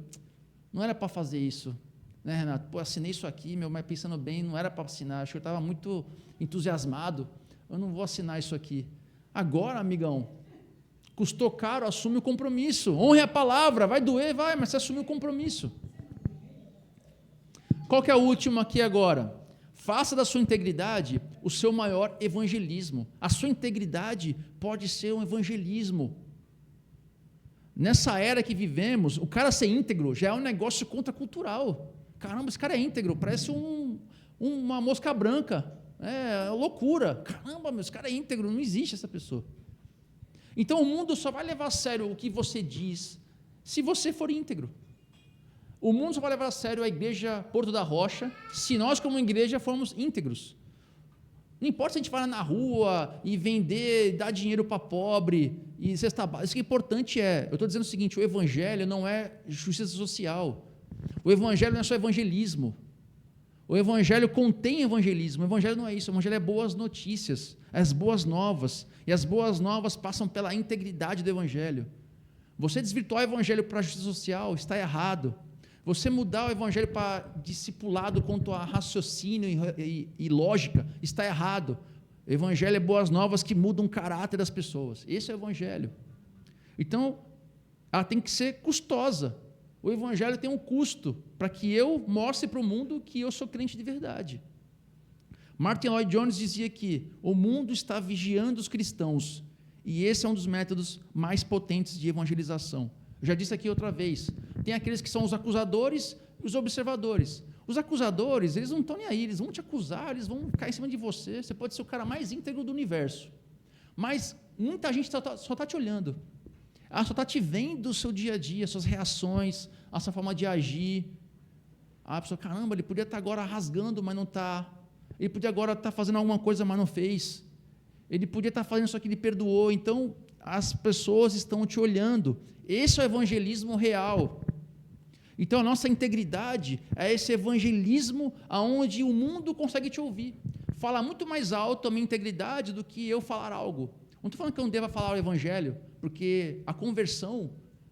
não era para fazer isso, né, Renato? Assinei isso aqui, mas pensando bem, não era para assinar, acho que eu estava muito entusiasmado, eu não vou assinar isso aqui. Agora, amigão, custou caro, assume o compromisso, honre a palavra, vai doer, vai, mas você assume o compromisso. Qual que é a última aqui agora? Faça da sua integridade o seu maior evangelismo. A sua integridade pode ser um evangelismo. Nessa era que vivemos, o cara ser íntegro já é um negócio contracultural. Caramba, esse cara é íntegro, parece uma mosca branca, é loucura. Caramba, esse cara é íntegro, não existe essa pessoa. Então o mundo só vai levar a sério o que você diz se você for íntegro. O mundo só vai levar a sério a igreja Porto da Rocha se nós, como igreja, formos íntegros. Não importa se a gente vai na rua e vender, dar dinheiro para pobre e cesta básica. Isso que é importante eu estou dizendo o seguinte: o evangelho não é justiça social. O evangelho não é só evangelismo. O evangelho contém evangelismo. O evangelho não é isso. O evangelho é boas notícias, as boas novas. E as boas novas passam pela integridade do evangelho. Você desvirtuar o evangelho para a justiça social está errado. Você mudar o evangelho para discipulado quanto a raciocínio e lógica está errado. O evangelho é boas novas que mudam o caráter das pessoas. Esse é o evangelho. Então, ela tem que ser custosa. O evangelho tem um custo para que eu mostre para o mundo que eu sou crente de verdade. Martin Lloyd Jones dizia que o mundo está vigiando os cristãos, e esse é um dos métodos mais potentes de evangelização. Eu já disse aqui outra vez, tem aqueles que são os acusadores e os observadores. Os acusadores, eles não estão nem aí, eles vão te acusar, eles vão cair em cima de você, você pode ser o cara mais íntegro do universo, mas muita gente só está te olhando. Ela só está te vendo o seu dia a dia, suas reações, a sua forma de agir. A pessoa, caramba, ele podia estar agora rasgando, mas não está. Ele podia agora estar fazendo alguma coisa, mas não fez. Ele podia estar fazendo isso aqui, ele perdoou. Então, as pessoas estão te olhando. Esse é o evangelismo real. Então, a nossa integridade é esse evangelismo onde o mundo consegue te ouvir. Fala muito mais alto a minha integridade do que eu falar algo. Não estou falando que eu não deva falar o evangelho, porque a conversão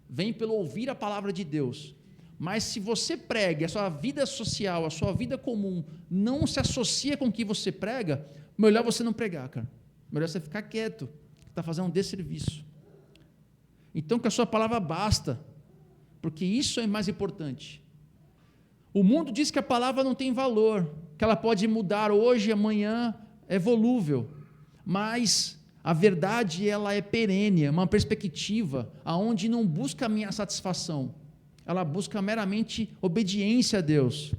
vem pelo ouvir a palavra de Deus. Mas se você prega, a sua vida social, a sua vida comum não se associa com o que você prega, melhor você não pregar, cara. Melhor você ficar quieto, está fazendo um desserviço. Então, que a sua palavra basta, porque isso é mais importante. O mundo diz que a palavra não tem valor, que ela pode mudar hoje, amanhã, é volúvel, mas a verdade, ela é perene, é uma perspectiva aonde não busca a minha satisfação, ela busca meramente obediência a Deus.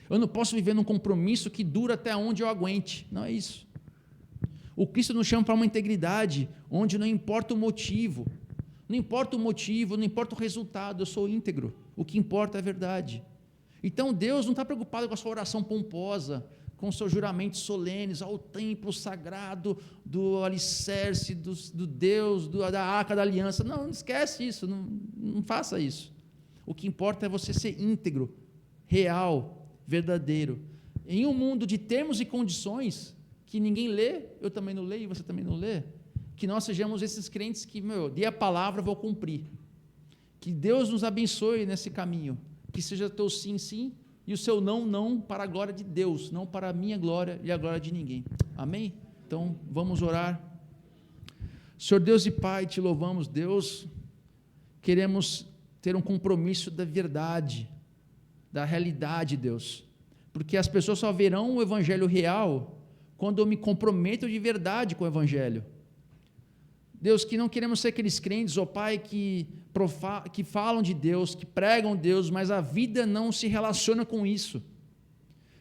Eu não posso viver num compromisso que dura até onde eu aguente, não é isso. O Cristo nos chama para uma integridade, onde não importa o motivo, não importa o resultado, eu sou íntegro, o que importa é a verdade. Então Deus não está preocupado com a sua oração pomposa, com seus juramentos solenes, ao templo sagrado, do alicerce, do Deus, da arca da aliança. Não esquece isso, não faça isso. O que importa é você ser íntegro, real, verdadeiro. Em um mundo de termos e condições, que ninguém lê, eu também não leio, você também não lê, que nós sejamos esses crentes que, dê a palavra, vou cumprir. Que Deus nos abençoe nesse caminho, que seja teu sim, sim, e o seu não, não, para a glória de Deus, não para a minha glória e a glória de ninguém. Amém? Então, vamos orar. Senhor Deus e Pai, te louvamos, Deus, queremos ter um compromisso da verdade, da realidade, Deus, porque as pessoas só verão o evangelho real quando eu me comprometo de verdade com o evangelho. Deus, que não queremos ser aqueles crentes, ó Pai, que falam de Deus, que pregam Deus, mas a vida não se relaciona com isso.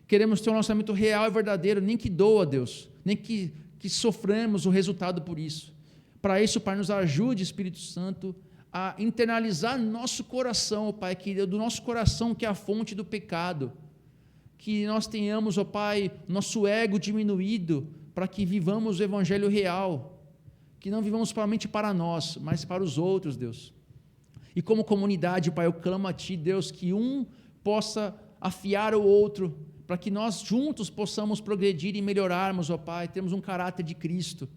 Queremos ter um relacionamento real e verdadeiro, nem que doa, Deus, nem que sofremos o resultado por isso. Para isso, Pai, nos ajude, Espírito Santo, a internalizar nosso coração, ó Pai, que do nosso coração que é a fonte do pecado, que nós tenhamos, ó Pai, nosso ego diminuído, para que vivamos o evangelho real, que não vivamos somente para nós, mas para os outros, Deus. E como comunidade, Pai, eu clamo a Ti, Deus, que um possa afiar o outro, para que nós juntos possamos progredir e melhorarmos, ó Pai, termos um caráter de Cristo.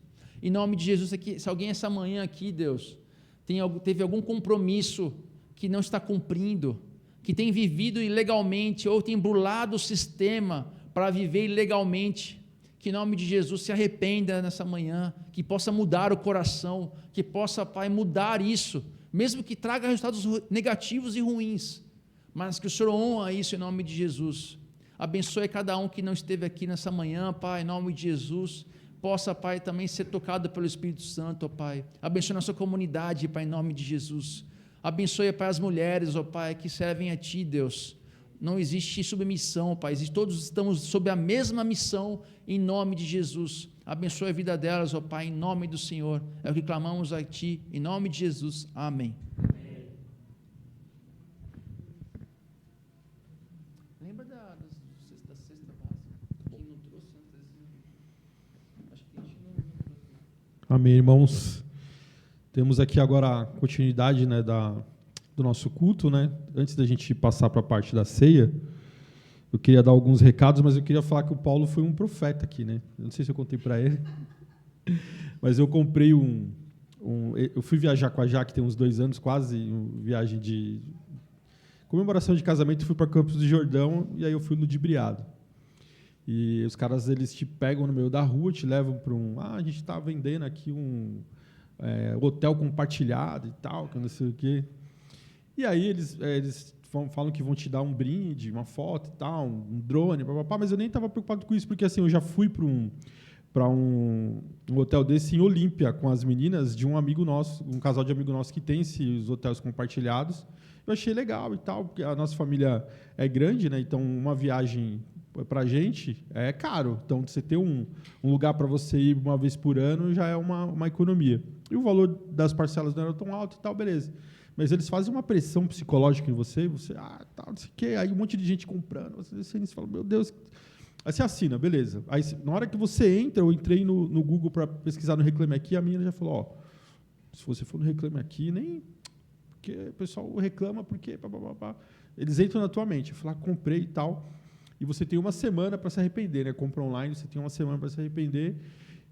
Em nome de Jesus, aqui, se alguém essa manhã aqui, Deus, teve algum compromisso que não está cumprindo, que tem vivido ilegalmente ou tem burlado o sistema para viver ilegalmente, que em nome de Jesus se arrependa nessa manhã, que possa mudar o coração, que possa, Pai, mudar isso, mesmo que traga resultados negativos e ruins, mas que o Senhor honra isso em nome de Jesus. Abençoe cada um que não esteve aqui nessa manhã, Pai, em nome de Jesus, possa, Pai, também ser tocado pelo Espírito Santo, ó Pai. Abençoe nossa comunidade, Pai, em nome de Jesus. Abençoe, Pai, as mulheres, ó Pai, que servem a Ti, Deus, Não existe submissão, Pai. Todos estamos sob a mesma missão, em nome de Jesus. Abençoe a vida delas, ó Pai, em nome do Senhor. É o que clamamos a Ti, em nome de Jesus. Amém. Lembra da cesta básica? Quem não trouxe antes? Acho que a gente não trouxe. Amém, irmãos. Temos aqui agora a continuidade, né, do nosso culto, né? Antes da gente passar para a parte da ceia, eu queria dar alguns recados, mas eu queria falar que o Paulo foi um profeta aqui, né? Eu não sei se eu contei para ele, mas eu comprei eu fui viajar com a Jaque tem uns 2 anos, quase, uma viagem de comemoração de casamento, fui para Campos do Jordão, e aí eu fui ludibriado. E os caras, eles te pegam no meio da rua, te levam para a gente está vendendo aqui um hotel compartilhado e tal, que eu não sei o quê. E aí eles falam que vão te dar um brinde, uma foto e tal, um drone, mas eu nem estava preocupado com isso, porque assim, eu já fui para um hotel desse em Olímpia, com as meninas de um amigo nosso, um casal de amigo nosso que tem esses hotéis compartilhados. Eu achei legal e tal, porque a nossa família é grande, né? Então uma viagem para a gente é caro. Então você ter um lugar para você ir uma vez por ano já é uma economia. E o valor das parcelas não era tão alto e tal, beleza. Mas eles fazem uma pressão psicológica em você, tal, não sei o quê, aí um monte de gente comprando, você fala, meu Deus. Aí você assina, beleza. Aí, na hora que você entra, eu entrei no Google para pesquisar no Reclame Aqui, a menina já falou, se você for no Reclame Aqui, nem... Porque o pessoal reclama porque... Eles entram na tua mente. Eu falei, comprei e tal. E você tem uma semana para se arrepender, né? Compra online, você tem uma semana para se arrepender.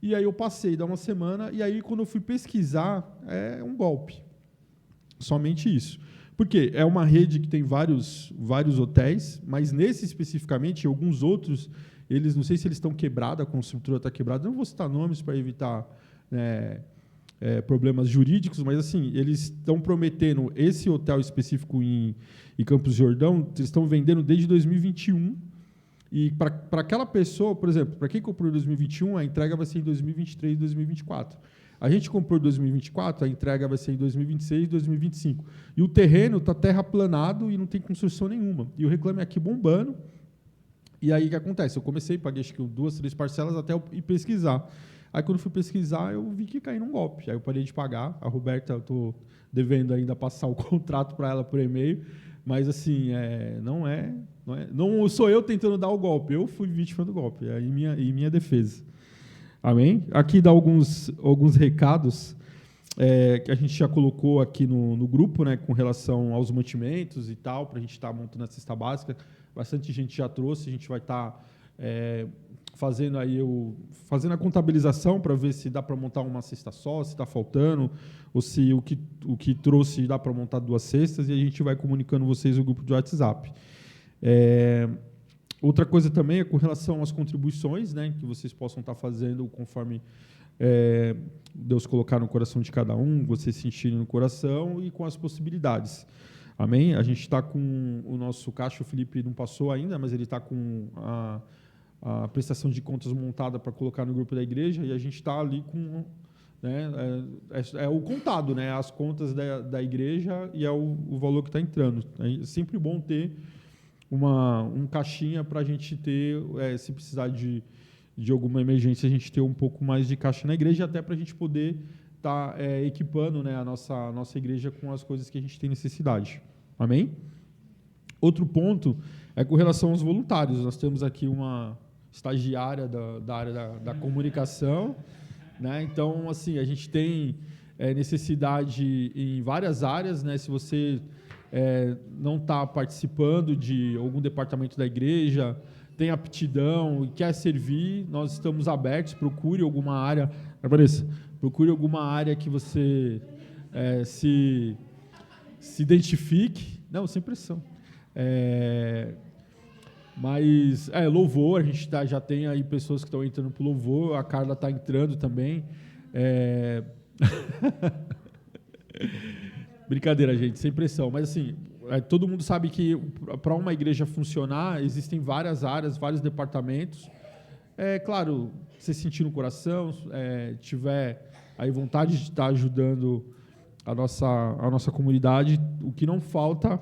E aí eu passei, dá uma semana, e aí quando eu fui pesquisar, é um golpe. Somente isso. Porque é uma rede que tem vários hotéis, mas nesse especificamente, alguns outros, eles não sei se eles estão quebrados, a construtora está quebrada, não vou citar nomes para evitar problemas jurídicos, mas assim, eles estão prometendo esse hotel específico em Campos do Jordão, eles estão vendendo desde 2021, e para aquela pessoa, por exemplo, para quem comprou em 2021, a entrega vai ser em 2023 e 2024. A gente comprou em 2024, a entrega vai ser em 2026 e 2025. E o terreno está terraplanado e não tem construção nenhuma. E o Reclame Aqui bombando. E aí o que acontece? Eu comecei, paguei acho que 2, 3 parcelas até eu ir pesquisar. Aí quando eu fui pesquisar, eu vi que caí num golpe. Aí eu parei de pagar. A Roberta, eu estou devendo ainda passar o contrato para ela por e-mail. Mas assim, não sou eu tentando dar o golpe. Eu fui vítima do golpe. É em minha defesa. Amém? Aqui dá alguns recados que a gente já colocou aqui no grupo, né, com relação aos mantimentos e tal, para a gente estar montando a cesta básica. Bastante gente já trouxe, a gente vai estar fazendo a contabilização para ver se dá para montar uma cesta só, se está faltando, ou se o que trouxe dá para montar 2 cestas, e a gente vai comunicando vocês no grupo de WhatsApp. Outra coisa também é com relação às contribuições, né, que vocês possam estar fazendo conforme Deus colocar no coração de cada um, vocês sentirem no coração e com as possibilidades. Amém? A gente está com o nosso caixa, o Felipe não passou ainda, mas ele está com a prestação de contas montada para colocar no grupo da igreja, e a gente está ali com... Né, o contado, né, as contas da igreja, e é o valor que está entrando. É sempre bom ter um caixinha para a gente ter, se precisar de alguma emergência, a gente ter um pouco mais de caixa na igreja, até para a gente poder estar equipando, né, a nossa igreja com as coisas que a gente tem necessidade. Amém? Outro ponto é com relação aos voluntários. Nós temos aqui uma estagiária da área da comunicação, né? Então, assim, a gente tem necessidade em várias áreas, né? Se você não está participando de algum departamento da igreja, tem aptidão e quer servir, nós estamos abertos. Procure alguma área, Vanessa, procure alguma área que você se identifique. Não, sem pressão. Mas louvor, a gente já tem aí pessoas que estão entrando para o louvor, a Carla está entrando também. Brincadeira, gente, sem pressão. Mas, assim, todo mundo sabe que para uma igreja funcionar, existem várias áreas, vários departamentos. Claro, se sentir no coração, tiver aí vontade de estar ajudando a nossa comunidade, o que não falta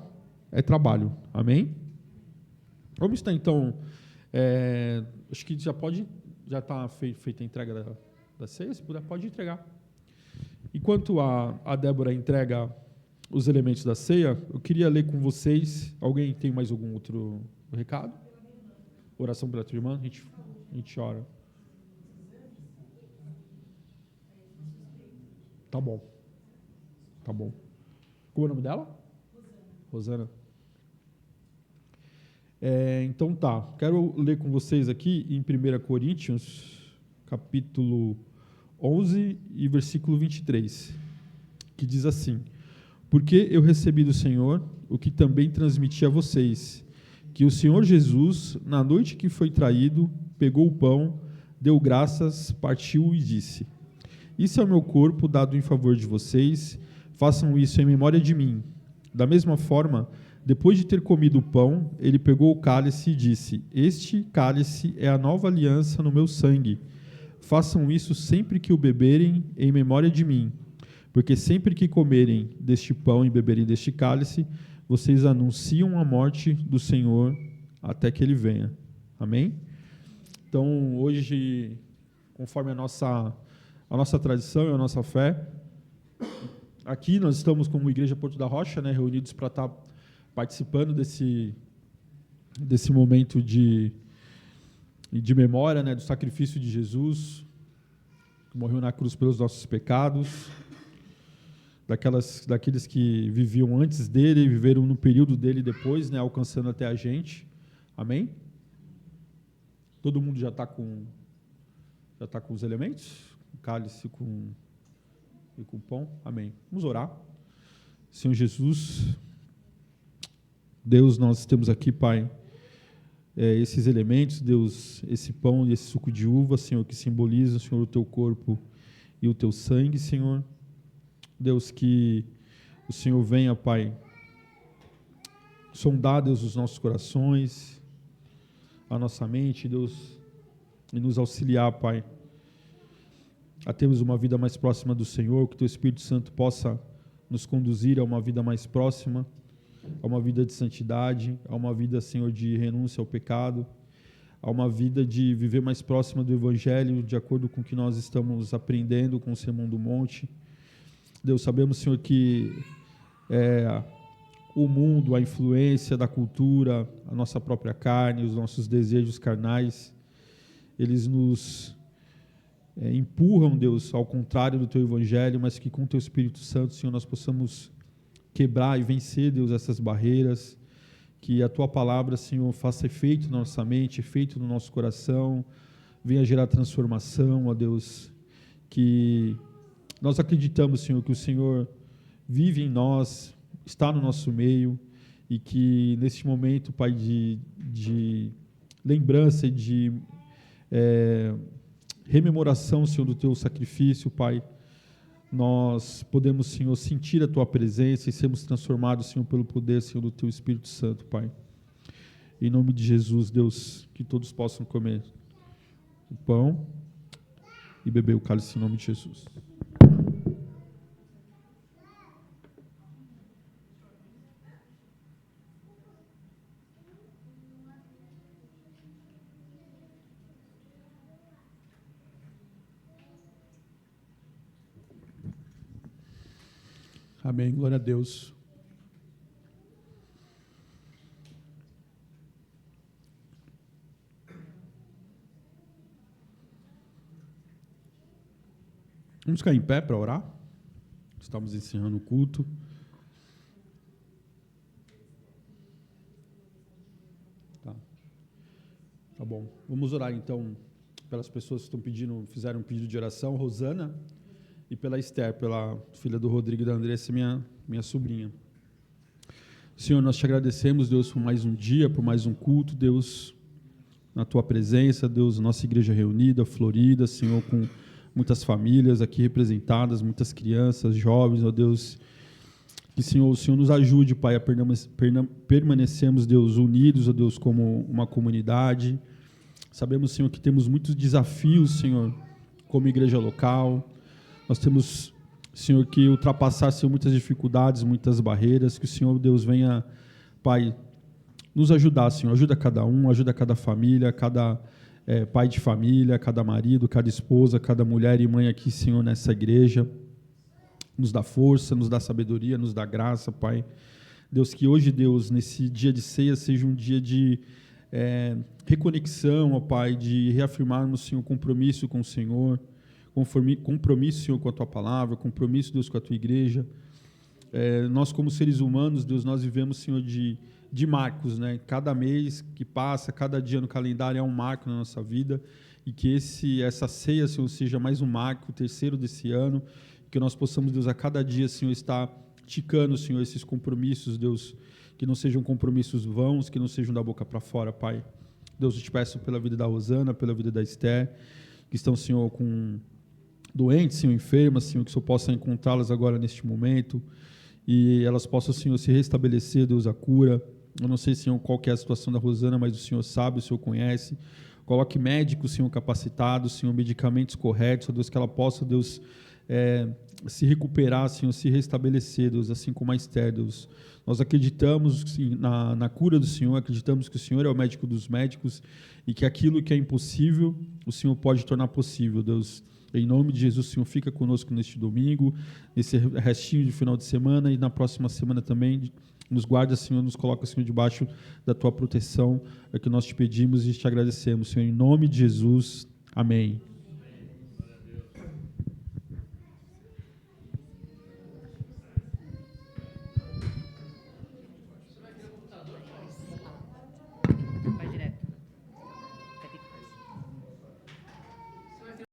é trabalho. Amém? Vamos estar, então, acho que já está feita a entrega da ceia, se puder, pode entregar. Enquanto a Débora entrega os elementos da ceia, eu queria ler com vocês. Alguém tem mais algum outro recado? Oração pela tua irmã? A gente ora. Tá bom. Qual é o nome dela? Rosana. Então tá. Quero ler com vocês aqui em 1 Coríntios, capítulo 11 e versículo 23, que diz assim: Porque eu recebi do Senhor o que também transmiti a vocês, que o Senhor Jesus, na noite que foi traído, pegou o pão, deu graças, partiu e disse: Isso é o meu corpo dado em favor de vocês, façam isso em memória de mim. Da mesma forma, depois de ter comido o pão, ele pegou o cálice e disse: Este cálice é a nova aliança no meu sangue. Façam isso sempre que o beberem em memória de mim. Porque sempre que comerem deste pão e beberem deste cálice, vocês anunciam a morte do Senhor até que ele venha. Amém? Então, hoje, conforme a nossa tradição e a nossa fé, aqui nós estamos como Igreja Porto da Rocha, né, reunidos para estar participando desse momento de memória, né, do sacrifício de Jesus, que morreu na cruz pelos nossos pecados, daqueles que viviam antes dele e viveram no período dele depois, né, alcançando até a gente. Amém? Todo mundo já está com os elementos? O cálice e com o pão? Amém. Vamos orar. Senhor Jesus, Deus, nós temos aqui, Pai, esses elementos, Deus, esse pão e esse suco de uva, Senhor, que simbolizam, Senhor, o teu corpo e o teu sangue, Senhor. Deus, que o Senhor venha, Pai, sondar, Deus, os nossos corações, a nossa mente, Deus, e nos auxiliar, Pai, a termos uma vida mais próxima do Senhor, que o teu Espírito Santo possa nos conduzir a uma vida mais próxima, a uma vida de santidade, a uma vida, Senhor, de renúncia ao pecado, a uma vida de viver mais próxima do Evangelho, de acordo com o que nós estamos aprendendo com o Sermão do Monte. Deus, sabemos, Senhor, que o mundo, a influência da cultura, a nossa própria carne, os nossos desejos carnais, eles nos empurram, Deus, ao contrário do teu Evangelho, mas que com o teu Espírito Santo, Senhor, nós possamos quebrar e vencer, Deus, essas barreiras, que a tua palavra, Senhor, faça efeito na nossa mente, efeito no nosso coração, venha gerar transformação, ó Deus, que nós acreditamos, Senhor, que o Senhor vive em nós, está no nosso meio, e que neste momento, Pai, de lembrança e de rememoração, Senhor, do teu sacrifício, Pai, nós podemos, Senhor, sentir a tua presença e sermos transformados, Senhor, pelo poder, Senhor, do teu Espírito Santo, Pai. Em nome de Jesus, Deus, que todos possam comer o pão e beber o cálice em nome de Jesus. Amém, glória a Deus. Vamos ficar em pé para orar? Estamos encerrando o culto. Tá bom. Vamos orar então pelas pessoas que fizeram um pedido de oração, Rosana, e pela Esther, pela filha do Rodrigo e da Andressa, minha sobrinha. Senhor, nós te agradecemos, Deus, por mais um dia, por mais um culto, Deus, na tua presença, Deus, nossa igreja reunida, florida, Senhor, com muitas famílias aqui representadas, muitas crianças, jovens, ó Deus, que, Senhor, o Senhor nos ajude, Pai, a permanecermos, Deus, unidos, ó Deus, como uma comunidade. Sabemos, Senhor, que temos muitos desafios, Senhor, como igreja local. Nós temos, Senhor, que ultrapassar, Senhor, muitas dificuldades, muitas barreiras, que o Senhor, Deus, venha, Pai, nos ajudar, Senhor. Ajuda cada um, ajuda cada família, cada pai de família, cada marido, cada esposa, cada mulher e mãe aqui, Senhor, nessa igreja. Nos dá força, nos dá sabedoria, nos dá graça, Pai. Deus, que hoje, Deus, nesse dia de ceia, seja um dia de reconexão, ó Pai, de reafirmarmos, Senhor, compromisso com o Senhor, compromisso, Senhor, com a Tua palavra, compromisso, Deus, com a Tua igreja. Nós, como seres humanos, Deus, nós vivemos, Senhor, de marcos, né? Cada mês que passa, cada dia no calendário é um marco na nossa vida, e que essa ceia, Senhor, seja mais um marco, o terceiro desse ano, que nós possamos, Deus, a cada dia, Senhor, estar ticando, Senhor, esses compromissos, Deus, que não sejam compromissos vãos, que não sejam da boca para fora, Pai. Deus, eu te peço pela vida da Rosana, pela vida da Esther, que estão, Senhor, com doentes, Senhor, enfermas, Senhor, que o Senhor possa encontrá-las agora neste momento, e elas possam, Senhor, se restabelecer, Deus, a cura. Eu não sei, Senhor, qual que é a situação da Rosana, mas o Senhor sabe, o Senhor conhece. Coloque médicos, Senhor, capacitados, Senhor, medicamentos corretos, ó Deus, que ela possa, Deus, se recuperar, Senhor, se restabelecer, Deus, assim como a Esther, Deus. Nós acreditamos na cura do Senhor, acreditamos que o Senhor é o médico dos médicos e que aquilo que é impossível, o Senhor pode tornar possível, Deus. Em nome de Jesus, Senhor, fica conosco neste domingo, nesse restinho de final de semana e na próxima semana também. Nos guarda, Senhor, nos coloca, Senhor, debaixo da Tua proteção. É que nós te pedimos e te agradecemos, Senhor, em nome de Jesus. Amém.